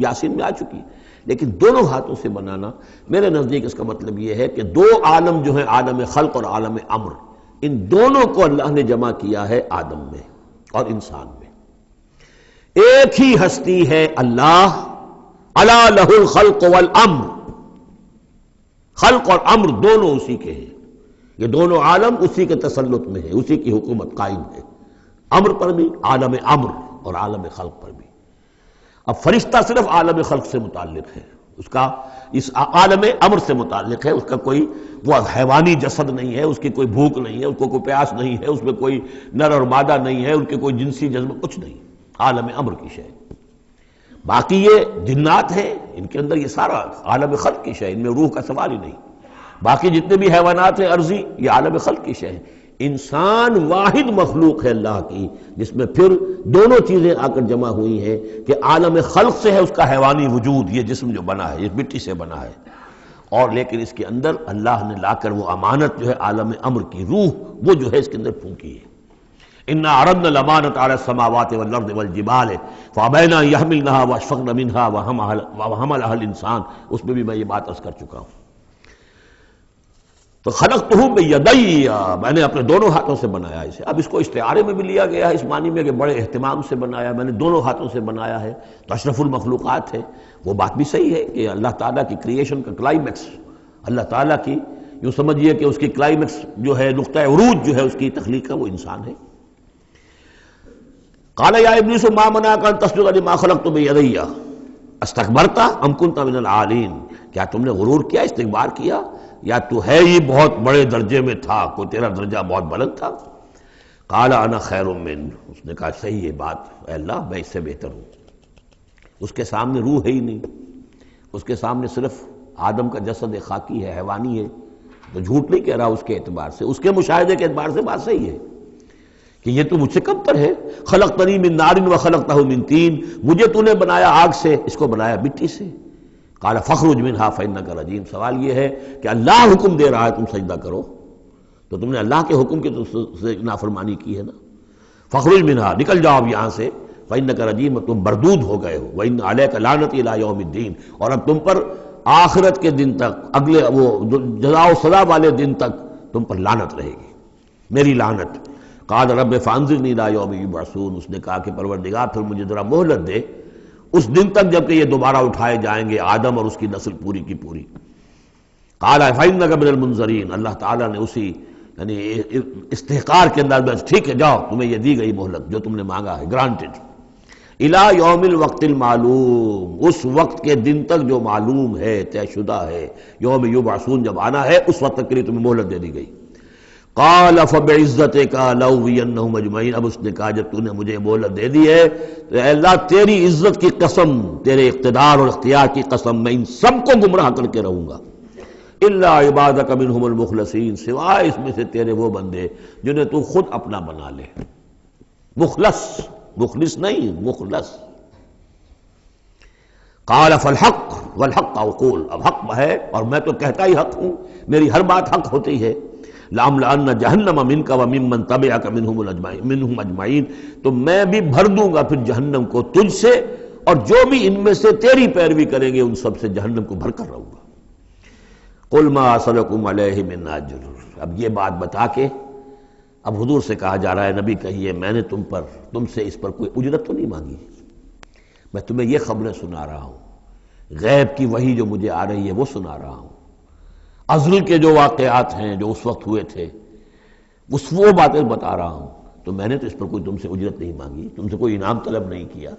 یاسین میں آ چکی، لیکن دونوں ہاتھوں سے بنانا میرے نزدیک اس کا مطلب یہ ہے کہ دو عالم جو ہیں، عالم خلق اور عالم امر، ان دونوں کو اللہ نے جمع کیا ہے آدم میں اور انسان میں۔ ایک ہی ہستی ہے اللہ، الا لہ الخلق والامر، خلق اور امر دونوں اسی کے ہیں، یہ دونوں عالم اسی کے تسلط میں ہے، اسی کی حکومت قائم ہے، امر پر بھی، عالم امر اور عالم خلق پر بھی۔ اب فرشتہ صرف عالم خلق سے متعلق ہے، اس کا اس عالم امر سے متعلق ہے، اس کا کوئی وہ حیوانی جسد نہیں ہے، اس کی کوئی بھوک نہیں ہے، اس کو کوئی پیاس نہیں ہے، اس میں کوئی نر اور مادہ نہیں ہے، ان کے کوئی جنسی جذبہ کچھ نہیں، عالم امر کی شے۔ باقی یہ جنات ہیں، ان کے اندر یہ سارا عالم خلق کی شے، ان میں روح کا سوال ہی نہیں۔ باقی جتنے بھی حیوانات ہیں ارضی، یہ عالم خلق کی شے ہے۔ انسان واحد مخلوق ہے اللہ کی، جس میں پھر دونوں چیزیں آ کر جمع ہوئی ہیں کہ عالم خلق سے ہے اس کا حیوانی وجود، یہ جسم جو بنا ہے، یہ مٹی سے بنا ہے، اور لیکن اس کے اندر اللہ نے لا کر وہ امانت جو ہے عالم امر کی روح، وہ جو ہے اس کے اندر پھونکی ہے۔ انا عرضنا الامانۃ علی السماوات والارض والجبال فابین ان یحملنها واشفقن منها وحملها الانسان، اس میں بھی میں یہ بات عرض کر چکا ہوں۔ تو خلقتہ بیدی، میں نے اپنے دونوں ہاتھوں سے بنایا اسے۔ اب اس کو استعارے میں بھی لیا گیا ہے، اس معنی میں کہ بڑے اہتمام سے بنایا، میں نے دونوں ہاتھوں سے بنایا ہے، تو اشرف المخلوقات ہے۔ وہ بات بھی صحیح ہے کہ اللہ تعالیٰ کی کریشن کا کلائمیکس، اللہ تعالیٰ کی یوں سمجھیے کہ اس کی کلائمیکس جو ہے، نقطہ عروج جو ہے اس کی تخلیق کا، وہ انسان ہے۔ قال یا ابلیس ما منعک ان تسجد لما خلقت بیدی، استکبرت ام کنت من العالین، کیا تم نے غرور کیا، استکبار کیا، یا تو ہے ہی بہت بڑے درجے میں تھا، کوئی تیرا درجہ بہت بلند تھا؟ قال انا خیر من، اس نے کہا صحیح ہے بات، اے اللہ میں اس سے بہتر ہوں۔ اس کے سامنے روح ہے ہی نہیں، اس کے سامنے صرف آدم کا جسد خاکی ہے، حیوانی ہے، تو جھوٹ نہیں کہہ رہا اس کے اعتبار سے، اس کے مشاہدے کے اعتبار سے بات صحیح ہے کہ یہ تو مجھ سے کم تر ہے۔ خلقتنی من نار وخلقتہ من طین، مجھے تو نے بنایا آگ سے، اس کو بنایا مٹی سے۔ قال فاخرج منہا فانک رجیم، سوال یہ ہے کہ اللہ حکم دے رہا ہے تم سجدہ کرو، تو تم نے اللہ کے حکم کی تو نافرمانی کی ہے نا۔ فاخرج منہا، نکل جاؤ اب یہاں سے، فانک رجیم، تم مردود ہو گئے ہو، وان علیک لعنتی الی یوم الدین، اور اب تم پر آخرت کے دن تک، اگلے وہ جزا و سزا والے دن تک تم پر لعنت رہے گی، میری لعنت۔ قال رب فانظرنی الی یوم یبعثون، اس نے کہا کہ پروردگار پھر مجھے ذرا مہلت دے اس دن تک جب کہ یہ دوبارہ اٹھائے جائیں گے، آدم اور اس کی نسل پوری کی پوری۔ قال فإنک من المنظرین، اللہ تعالیٰ نے اسی یعنی استحقار کے انداز میں، ٹھیک ہے جاؤ تمہیں یہ دی گئی مہلت جو تم نے مانگا ہے، گرانٹڈ۔ الی یوم الوقت المعلوم، اس وقت کے دن تک جو معلوم ہے، طے شدہ ہے، یوم یبعثون جب آنا ہے اس وقت تک کے لیے تمہیں مہلت دے دی گئی۔ قال فبعزتک لأغوینہم اجمعین، اب اس نے کہا جب تو نے مجھے مہلت دے دی ہے تو اے اللہ تیری عزت کی قسم، تیرے اقتدار اور اختیار کی قسم، میں ان سب کو گمراہ کر کے رہوں گا، الا عبادک منہم المخلصین، سوائے اس میں سے تیرے وہ بندے جنہیں تو خود اپنا بنا لے۔ مخلص، مخلص نہیں، مخلص۔ قال فالحق والحق اقول، اب حق ہے اور میں تو کہتا ہی حق ہوں، میری ہر بات حق ہوتی ہے۔ لَأَمْلَأَنَّ جَهَنَّمَ مِنْكَ وَمِمَّنْ تَبِعَكَ مِنْهُمْ أَجْمَعِينَ، تو میں بھی بھر دوں گا پھر جہنم کو تجھ سے، اور جو بھی ان میں سے تیری پیروی کریں گے ان سب سے جہنم کو بھر کر رہوں گا۔ قُلْ مَا أَسْأَلُكُمْ عَلَيْهِ مِنْ أَجْرٍ، اب یہ بات بتا کے اب حضور سے کہا جا رہا ہے نبی کہیے میں نے تم سے اس پر کوئی اجرت تو نہیں مانگی، میں تمہیں یہ خبریں سنا رہا ہوں، غیب کی وحی جو مجھے آ رہی ہے وہ سنا رہا ہوں، ازل کے جو واقعات ہیں جو اس وقت ہوئے تھے وہ باتیں بتا رہا ہوں، تو میں نے تو اس پر کوئی تم سے اجرت نہیں مانگی، تم سے کوئی انعام طلب نہیں کیا۔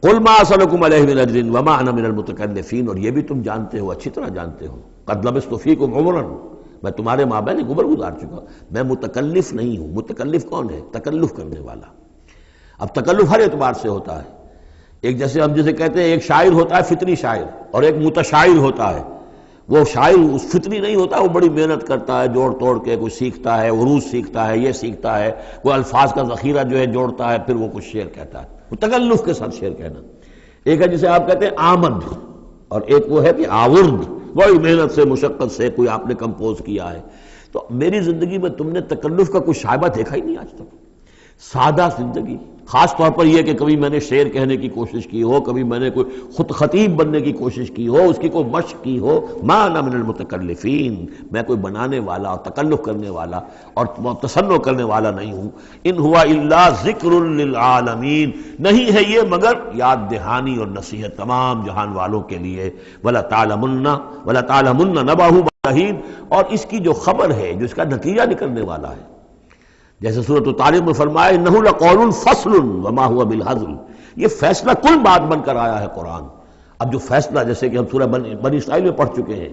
قُلْ مَا أَسْأَلُكُمْ عَلَيْهِ مِنْ أَجْرٍ وَمَا أَنَا مِنَ الْمُتَكَلِّفِينَ، اور یہ بھی تم جانتے ہو، اچھی طرح جانتے ہو، قَدْ لَبِثْتُ فِيكُمْ عُمُرًا، میں تمہارے مابین ایک عمر گزار چکا، میں متکلف نہیں ہوں۔ متکلف کون ہے؟ تکلف کرنے والا۔ اب تکلف ہر اعتبار سے ہوتا ہے، ایک جیسے ہم جسے کہتے ہیں ایک شاعر ہوتا ہے فطری شاعر، اور ایک متشاعر ہوتا ہے۔ وہ شاعر اس فطری نہیں ہوتا، وہ بڑی محنت کرتا ہے، جوڑ توڑ کے کوئی سیکھتا ہے، عروض سیکھتا ہے، یہ سیکھتا ہے، کوئی الفاظ کا ذخیرہ جو ہے جوڑتا ہے، پھر وہ کچھ شعر کہتا ہے، وہ تکلف کے ساتھ شعر کہنا۔ ایک ہے جسے آپ کہتے ہیں آمد، اور ایک وہ ہے کہ آورد، بڑی محنت سے مشقت سے کوئی آپ نے کمپوز کیا ہے۔ تو میری زندگی میں تم نے تکلف کا کوئی شائبہ دیکھا ہی نہیں آج تک، سادہ زندگی۔ خاص طور پر یہ کہ کبھی میں نے شعر کہنے کی کوشش کی ہو، کبھی میں نے کوئی خود خطیب بننے کی کوشش کی ہو، اس کی کوئی مشق کی ہو۔ ما انا من المتکلفین، میں کوئی بنانے والا اور تکلف کرنے والا اور تصنع کرنے والا نہیں ہوں۔ ان ہوا الا ذکر للعالمین، نہیں ہے یہ مگر یاد دہانی اور نصیحت تمام جہان والوں کے لیے۔ ولا تعلمن نبأہ بعد حین، اور اس کی جو خبر ہے، جو اس کا نتیجہ نکلنے والا ہے، جیسے سورۃ الطارق میں فرمایا انہ لقول فصل وما هو بالہزل، یہ فیصلہ کن بات بن کر آیا ہے قرآن۔ اب جو فیصلہ، جیسے کہ ہم سورہ بنی اسرائیل میں پڑھ چکے ہیں،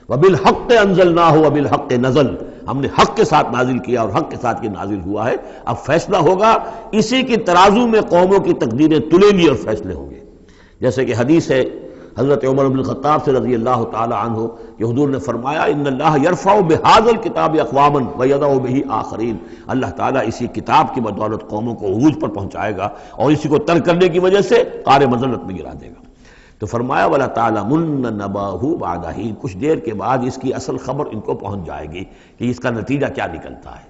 وبالحق انزلناہ وبالحق نزل، ہم نے حق کے ساتھ نازل کیا اور حق کے ساتھ یہ نازل ہوا ہے۔ اب فیصلہ ہوگا، اسی کی ترازو میں قوموں کی تقدیریں تلیں گی اور فیصلے ہوں گے۔ جیسے کہ حدیث ہے حضرت عمر بن الخطاب سے رضی اللہ تعالی عنہ کہ حضور نے فرمایا ان اللہ یرفع بہذا الکتاب اقواما ویضع بہ آخرین، اللہ تعالیٰ اسی کتاب کی بدولت قوموں کو عروج پر پہنچائے گا اور اسی کو ترک کرنے کی وجہ سے قعر مذلت میں گرا دے گا۔ تو فرمایا ولا تعلمن نبأہ بعد حین، کچھ دیر کے بعد اس کی اصل خبر ان کو پہنچ جائے گی کہ اس کا نتیجہ کیا نکلتا ہے۔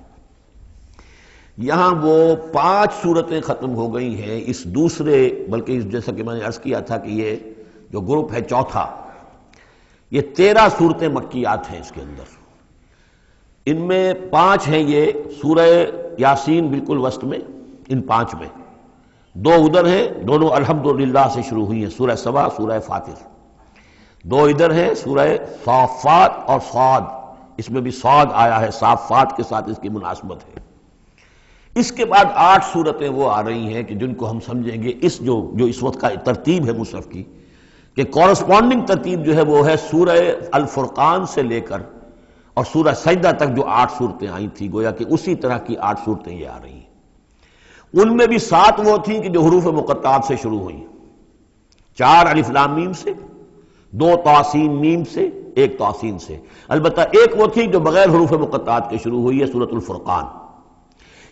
یہاں وہ 5 صورتیں ختم ہو گئی ہیں اس دوسرے، بلکہ جیسا کہ میں نے عرض کیا تھا کہ یہ جو گروپ ہے چوتھا، یہ 13 صورتیں مکیات ہیں اس کے اندر۔ ان میں 5 ہیں یہ سورہ یاسین بالکل وسط میں، ان 5 میں 2 ادھر ہیں، دونوں الحمدللہ سے شروع ہوئی ہیں، سورہ سبا، سورہ فاطر۔ 2 ادھر ہیں، سورہ صافات اور صاد، اس میں بھی صاد آیا ہے، صافات کے ساتھ اس کی مناسبت ہے۔ اس کے بعد 8 صورتیں وہ آ رہی ہیں کہ جن کو ہم سمجھیں گے اس جو اس وقت کا ترتیب ہے مصحف کی، کہ کورسپونڈنگ ترتیب جو ہے وہ ہے سورہ الفرقان سے لے کر اور سورہ سجدہ تک جو 8 صورتیں آئی تھیں، گویا کہ اسی طرح کی 8 صورتیں یہ آ رہی ہیں۔ ان میں بھی 7 وہ تھیں کہ جو حروف مقطعات سے شروع ہوئیں، 4 الف لام میم سے، 2 طاسین میم سے، 1 طاسین سے، البتہ ایک وہ تھی جو بغیر حروف مقطعات کے شروع ہوئی ہے، سورۃ الفرقان۔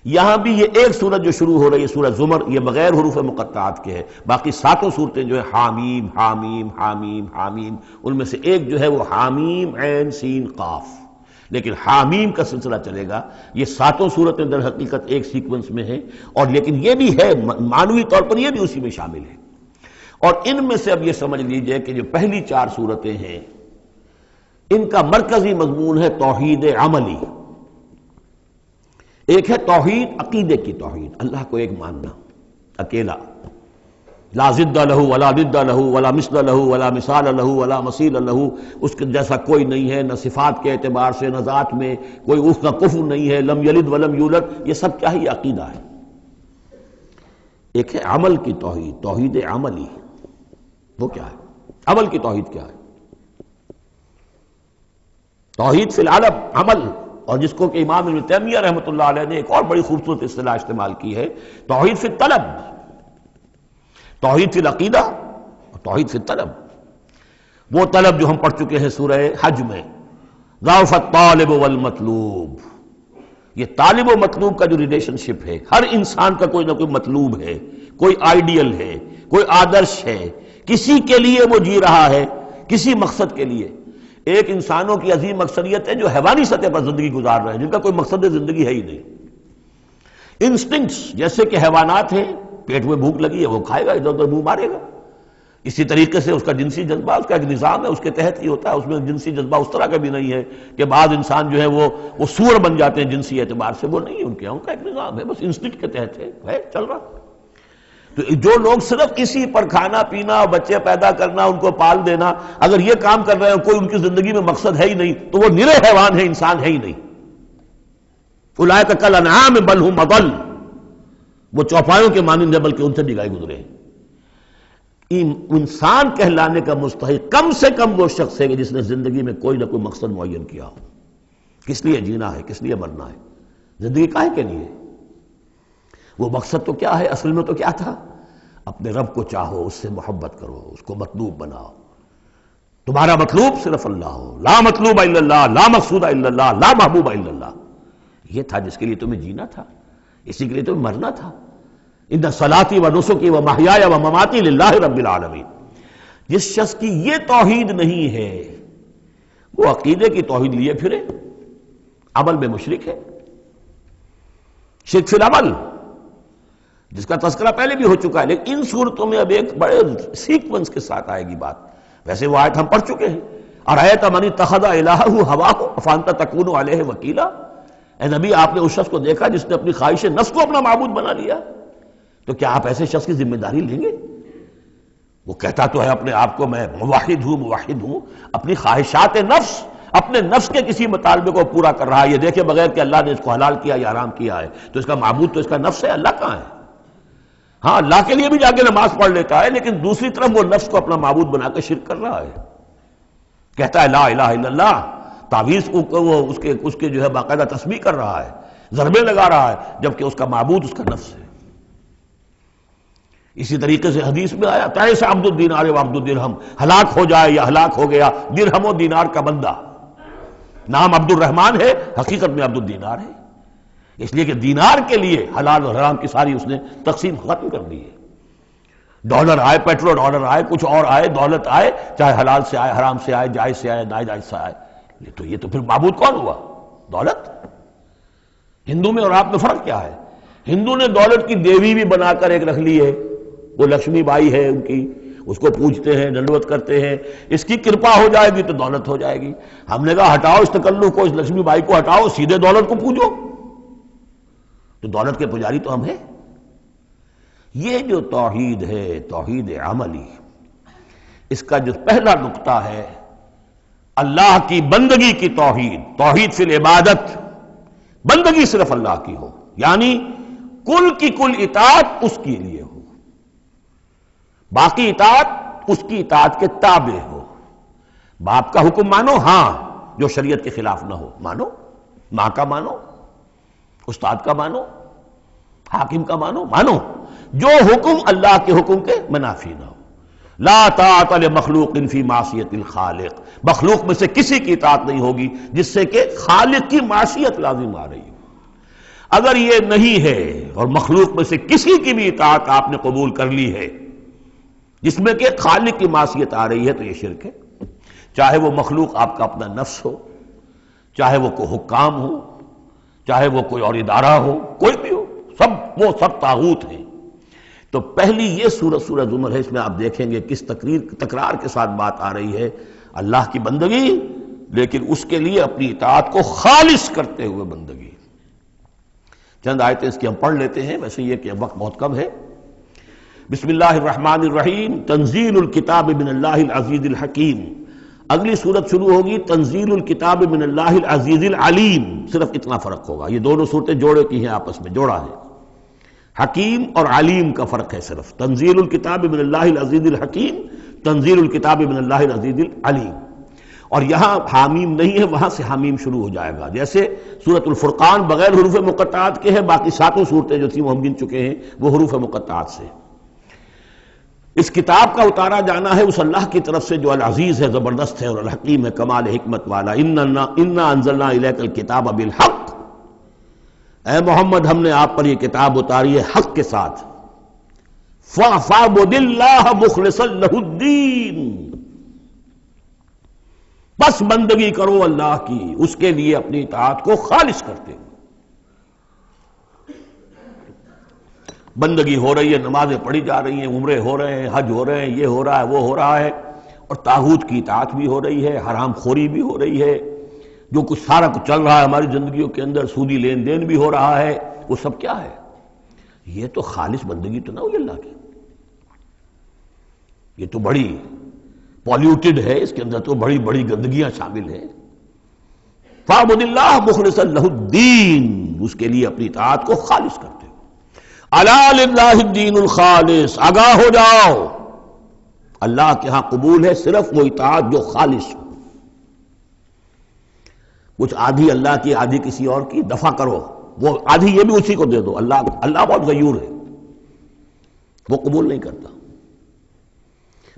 یہاں بھی یہ ایک سورت جو شروع ہو رہی ہے سورہ زمر، یہ بغیر حروف مقطعات کے ہے، باقی 7 صورتیں جو ہے حامیم حامیم حامیم حامیم، ان میں سے ایک جو ہے وہ حامیم عین سین قاف، لیکن حامیم کا سلسلہ چلے گا۔ یہ 7 صورتیں در حقیقت ایک سیکونس میں ہیں، اور لیکن یہ بھی ہے معنوی طور پر یہ بھی اسی میں شامل ہے۔ اور ان میں سے اب یہ سمجھ لیجئے کہ جو پہلی 4 صورتیں ہیں ان کا مرکزی مضمون ہے توحید عملی۔ ایک ہے توحید عقیدے کی توحید، اللہ کو ایک ماننا اکیلا، لا ضد لہ ولا ند لہ ولا مثل لہ ولا مثال لہ ولا مثیل لہ، اس کے جیسا کوئی نہیں ہے، نہ صفات کے اعتبار سے نہ ذات میں، کوئی اس کا کفر نہیں ہے، لم یلد ولم یولد، یہ سب کیا ہے؟ یہ عقیدہ ہے۔ ایک ہے عمل کی توحید، توحید عملی، وہ کیا ہے؟ عمل کی توحید کیا ہے؟ توحید فی العالم عمل، اور جس کو کہ امام ابن تیمیہ رحمۃ اللہ علیہ نے ایک اور بڑی خوبصورت اصطلاح استعمال کی ہے، توحید فی الطلب، توحید فی العقیدہ اور توحید فی الطلب۔ وہ طلب جو ہم پڑھ چکے ہیں سورہ حج میں، ضعف الطالب والمطلوب، یہ طالب و مطلوب کا جو ریلیشن شپ ہے، ہر انسان کا کوئی نہ کوئی مطلوب ہے، کوئی آئیڈیل ہے، کوئی آدرش ہے، کسی کے لیے وہ جی رہا ہے، کسی مقصد کے لیے۔ ایک انسانوں کی عظیم اکثریت ہے جو حیوانی سطح پر زندگی گزار رہے ہیں، جن کا کوئی مقصد زندگی ہے ہی نہیں۔ انسٹنکٹس جیسے کہ حیوانات ہیں، پیٹ میں بھوک لگی ہے وہ کھائے گا، ادھر ادھر منہ مارے گا۔ اسی طریقے سے اس کا جنسی جذبہ، اس کا ایک نظام ہے، اس کے تحت ہی ہوتا ہے۔ اس میں جنسی جذبہ اس طرح کا بھی نہیں ہے کہ بعض انسان جو ہے وہ سور بن جاتے ہیں جنسی اعتبار سے، وہ نہیں ہے، ان کا ایک نظام ہے، بس انسٹنکٹ کے تحت ہے چل رہا۔ تو جو لوگ صرف اسی پر کھانا پینا، بچے پیدا کرنا، ان کو پال دینا، اگر یہ کام کر رہے ہیں، کوئی ان کی زندگی میں مقصد ہے ہی نہیں، تو وہ نرے حیوان ہیں، انسان ہے ہی نہیں۔ اولئک کالانعام بل ھم اضل، وہ چوپایوں کے مانند ہیں بلکہ ان سے بھی گئے گزرے ہیں۔ انسان کہلانے کا مستحق کم سے کم وہ شخص ہے کہ جس نے زندگی میں کوئی نہ کوئی مقصد معین کیا ہو۔ کس لیے جینا ہے، کس لیے مرنا ہے، زندگی کاہے کے لیے؟ وہ مقصد تو کیا ہے؟ اصل میں تو کیا تھا؟ اپنے رب کو چاہو، اس سے محبت کرو، اس کو مطلوب بناؤ، تمہارا مطلوب صرف اللہ ہو، لا مطلوب الا اللہ، لا مقصود الا اللہ، لا محبوب الا اللہ۔ یہ تھا جس کے لیے تمہیں جینا تھا، اسی کے لیے تمہیں مرنا تھا۔ ان صلاتی و نسکی و محیای و مماتی للہ رب العالمین۔ جس شخص کی یہ توحید نہیں ہے وہ عقیدے کی توحید لیے پھرے، عمل میں مشرک ہے، شرک فی العمل، جس کا تذکرہ پہلے بھی ہو چکا ہے، لیکن ان صورتوں میں اب ایک بڑے سیکوینس کے ساتھ آئے گی بات۔ ویسے وہ آیت ہم پڑھ چکے ہیں، ارأیت من اتخذ الہہ ہواہ افانت تکون علیہ وکیلا، اے نبی آپ نے اس شخص کو دیکھا جس نے اپنی خواہش نفس کو اپنا معبود بنا لیا، تو کیا آپ ایسے شخص کی ذمہ داری لیں گے؟ وہ کہتا تو ہے اپنے آپ کو میں موحد ہوں، اپنی خواہشات نفس، اپنے نفس کے کسی مطالبے کو پورا کر رہا ہے۔ یہ دیکھے بغیر کہ اللہ نے اس کو حلال کیا یا حرام کیا ہے، تو اس کا معبود تو اس کا نفس ہے، اللہ کہاں ہے؟ ہاں اللہ کے لیے بھی جا کے نماز پڑھ لیتا ہے، لیکن دوسری طرف وہ نفس کو اپنا معبود بنا کے شرک کر رہا ہے، کہتا ہے لا الہ الا اللہ، تعویذ کو وہ اس کے جو ہے باقاعدہ تسبیح کر رہا ہے، ضربے لگا رہا ہے، جبکہ اس کا معبود اس کا نفس ہے۔ اسی طریقے سے حدیث میں آیا تعیس عبد الدینار و عبد الدرہم، ہلاک ہو جائے یا ہلاک ہو گیا درہم و دینار کا بندہ۔ نام عبد الرحمن ہے، حقیقت میں عبد الدینار ہے، اس لیے کہ دینار کے لیے حلال اور حرام کی ساری اس نے تقسیم ختم کر دی ہے۔ ڈالر آئے، پیٹرو ڈالر آئے، کچھ اور آئے، دولت آئے، چاہے حلال سے آئے، حرام سے آئے، جائز سے آئے، ناجائز سے آئے، یہ تو پھر معبود کون ہوا؟ دولت۔ ہندو میں اور آپ میں فرق کیا ہے؟ ہندو نے دولت کی دیوی بھی بنا کر ایک رکھ لی ہے، وہ لکشمی بائی ہے ان کی، اس کو پوجتے ہیں، دنڈوت کرتے ہیں، اس کی کرپا ہو جائے گی تو دولت ہو جائے گی۔ ہم نے کہا ہٹاؤ اس تکلف کو، اس لکشمی بائی کو ہٹاؤ، سیدھے دولت کو پوجو، تو دولت کے پجاری تو ہم ہیں۔ یہ جو توحید ہے، توحید عملی، اس کا جو پہلا نقطہ ہے اللہ کی بندگی کی توحید، توحید فی العبادت، بندگی صرف اللہ کی ہو، یعنی کل کی کل اطاعت اس کے لیے ہو، باقی اطاعت اس کی اطاعت کے تابع ہو۔ باپ کا حکم مانو، ہاں، جو شریعت کے خلاف نہ ہو مانو، ماں کا مانو، استاد کا مانو، حاکم کا مانو، جو حکم اللہ کے حکم کے منافی نہ ہو۔ لا طاعت لمخلوق فی معصیت الخالق، مخلوق میں سے کسی کی اطاعت نہیں ہوگی جس سے کہ خالق کی معصیت لازم آ رہی ہو۔ اگر یہ نہیں ہے اور مخلوق میں سے کسی کی بھی اطاعت آپ نے قبول کر لی ہے جس میں کہ خالق کی معصیت آ رہی ہے تو یہ شرک ہے، چاہے وہ مخلوق آپ کا اپنا نفس ہو، چاہے وہ کوئی حکام ہو، چاہے وہ کوئی اور ادارہ ہو، کوئی بھی ہو، وہ سب طاغوت ہیں۔ تو پہلی یہ سورہ زمر ہے، اس میں آپ دیکھیں گے کس تکرار کے ساتھ بات آ رہی ہے، اللہ کی بندگی، لیکن اس کے لیے اپنی اطاعت کو خالص کرتے ہوئے بندگی۔ چند آیتیں اس کی ہم پڑھ لیتے ہیں، ویسے یہ کہ وقت بہت کم ہے۔ بسم اللہ الرحمن الرحیم، تنزیل الکتاب من اللہ العزیز الحکیم۔ اگلی صورت شروع ہوگی تنزیل الکتاب من اللہ العزیز العلیم، صرف اتنا فرق ہوگا، یہ دونوں صورتیں جوڑے کی ہیں، آپس میں جوڑا ہے، حکیم اور علیم کا فرق ہے صرف۔ تنزیل الکتاب من اللہ العزیز الحکیم، تنزیل الکتاب من اللہ العزیز العلیم۔ اور یہاں حامیم نہیں ہے، وہاں سے حامیم شروع ہو جائے گا، جیسے سورۃ الفرقان بغیر حروف مقطعات کے ہے، باقی ساتوں صورتیں جو تھیں وہ ہم گن چکے ہیں وہ حروف مقطعات سے۔ اس کتاب کا اتارا جانا ہے اس اللہ کی طرف سے جو العزیز ہے، زبردست ہے، اور الحکیم ہے، کمال حکمت والا۔ انا انزلنا الیک الکتاب بالحق، اے محمد ہم نے آپ پر یہ کتاب اتاری ہے حق کے ساتھ۔ فاعبد اللہ مخلصا لہ الدین، بس بندگی کرو اللہ کی، اس کے لیے اپنی اطاعت کو خالص کرتے ہو۔ بندگی ہو رہی ہے، نمازیں پڑھی جا رہی ہیں، عمرے ہو رہے ہیں، حج ہو رہے ہیں، یہ ہو رہا ہے، وہ ہو رہا ہے، اور طاغوت کی اطاعت بھی ہو رہی ہے، حرام خوری بھی ہو رہی ہے، جو کچھ سارا کچھ چل رہا ہے ہماری زندگیوں کے اندر، سودی لین دین بھی ہو رہا ہے، وہ سب کیا ہے؟ یہ تو خالص بندگی تو نہ ہوئی اللہ کی، یہ تو بڑی پالیوٹڈ ہے، اس کے اندر تو بڑی بڑی گندگیاں شامل ہیں۔ فاعبد اللہ مخلصا لہ الدین، اس کے لیے اپنی اطاعت کو خالص کرتے ہو۔ الا للہ الدین الخالص، آگاہ ہو جاؤ، اللہ کے ہاں قبول ہے صرف وہ اطاعت جو خالص ہو۔ کچھ آدھی اللہ کی آدھی کسی اور کی، دفع کرو، وہ آدھی یہ بھی اسی کو دے دو۔ اللہ بہت غیور ہے، وہ قبول نہیں کرتا۔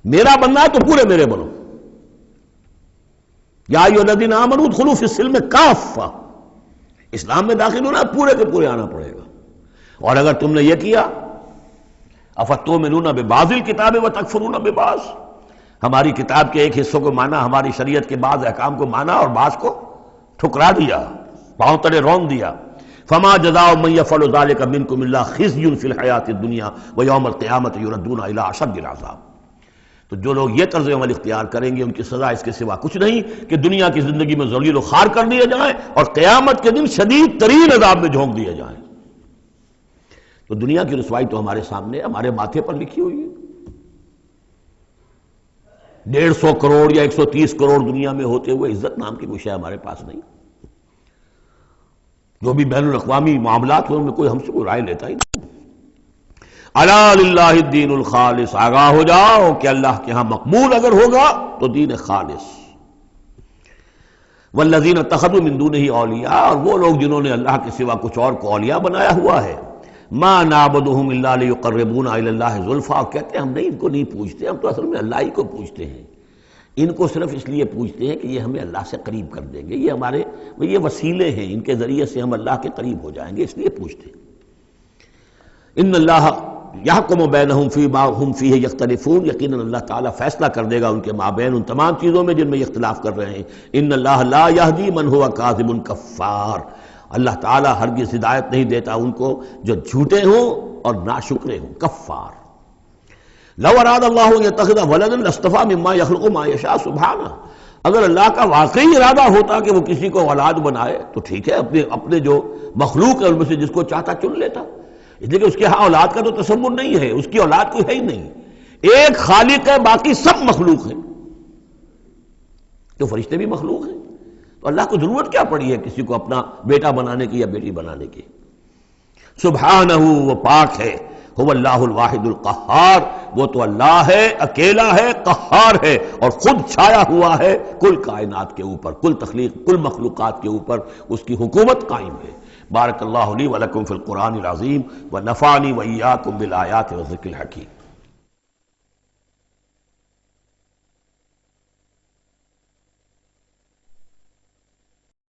میرا بننا ہے تو پورے میرے بنو، یا ایھا الذین آمنوا ادخلوا فی السلم کافہ، اسلام میں داخل ہونا پورے کے پورے آنا پڑے گا۔ اور اگر تم نے یہ کیا، افتؤمنون ببعض الکتاب وتکفرون ببعض، ہماری کتاب کے ایک حصوں کو مانا، ہماری شریعت کے بعض احکام کو مانا اور بعض کو ٹھکرا دیا، پاؤں تلے رون دیا۔ فما جزاء من يفعل ذلك منكم الا خزي في الحیاۃ الدنیا ویوم القیامۃ یردون الی اشد العذاب۔ تو جو لوگ یہ طرز عمل اختیار کریں گے ان کی سزا اس کے سوا کچھ نہیں کہ دنیا کی زندگی میں ذلیل و خوار کر دیے جائیں اور قیامت کے دن شدید ترین عذاب میں جھونک دیے جائیں۔ تو دنیا کی رسوائی تو ہمارے سامنے، ہمارے ماتھے پر لکھی ہوئی ہے۔ 150 کروڑ یا 130 کروڑ دنیا میں ہوتے ہوئے عزت نام کی کوئی شے ہمارے پاس نہیں۔ جو بھی بین الاقوامی معاملات ہیں ان میں کوئی ہم سے کوئی رائے لیتا ہی نہیں۔ الا للہ الدین الخالص، آگاہ ہو جاؤ کہ اللہ کے ہاں مقبول اگر ہوگا تو دین خالص۔ والذین اتخذوا من دونہ اولیاء، اور وہ لوگ جنہوں نے اللہ کے سوا کچھ اور کو اولیاء بنایا ہوا ہے، ما نعبدهم الا لیقربونا الی اللہ زلفیٰ، کہتے ہیں ہم نہیں ان کو نہیں پوچھتے، ہم تو اصل میں اللہ ہی کو پوچھتے ہیں، ان کو صرف اس لیے پوچھتے ہیں کہ یہ ہمیں اللہ سے قریب کر دیں گے، یہ ہمارے یہ وسیلے ہیں، ان کے ذریعے سے ہم اللہ کے قریب ہو جائیں گے، اس لیے پوچھتے ہیں۔ ان اللہ یحکم بینہم فیما ہم فیہ یختلفون، یقیناً اللہ تعالیٰ فیصلہ کر دے گا ان کے مابین ان تمام چیزوں میں جن میں یہ اختلاف کر رہے ہیں۔ ان اللہ لا یہدی من ہوا کاذب کفار، اللہ تعالیٰ ہرگز ہدایت نہیں دیتا ان کو جو جھوٹے ہوں اور ناشکرے ہوں، کفار۔ لو اراد اللہ ان یتخذ ولدا لاصطفیٰ مما یخلق ما یشاء سبحانہ، اگر اللہ کا واقعی ارادہ ہوتا کہ وہ کسی کو اولاد بنائے تو ٹھیک ہے، اپنے جو مخلوق ہے ان میں سے جس کو چاہتا چن لیتا، اس لیے کہ اس کے ہاں اولاد کا تو تصور نہیں ہے، اس کی اولاد کوئی ہے ہی نہیں، ایک خالق ہے، باقی سب مخلوق ہیں، تو فرشتے بھی مخلوق ہیں، تو اللہ کو ضرورت کیا پڑی ہے کسی کو اپنا بیٹا بنانے کی یا بیٹی بنانے کی۔ سبحانہ، وہ پاک ہے، هو اللہ الواحد القہار، وہ تو اللہ ہے، اکیلا ہے، قہار ہے، اور خود چھایا ہوا ہے کل کائنات کے اوپر، کل تخلیق، کل مخلوقات کے اوپر اس کی حکومت قائم ہے۔ بارک اللہ لی ولکم فی القرآن العظیم ونفعنی وإیاکم بالآیات والذکر الحکیم۔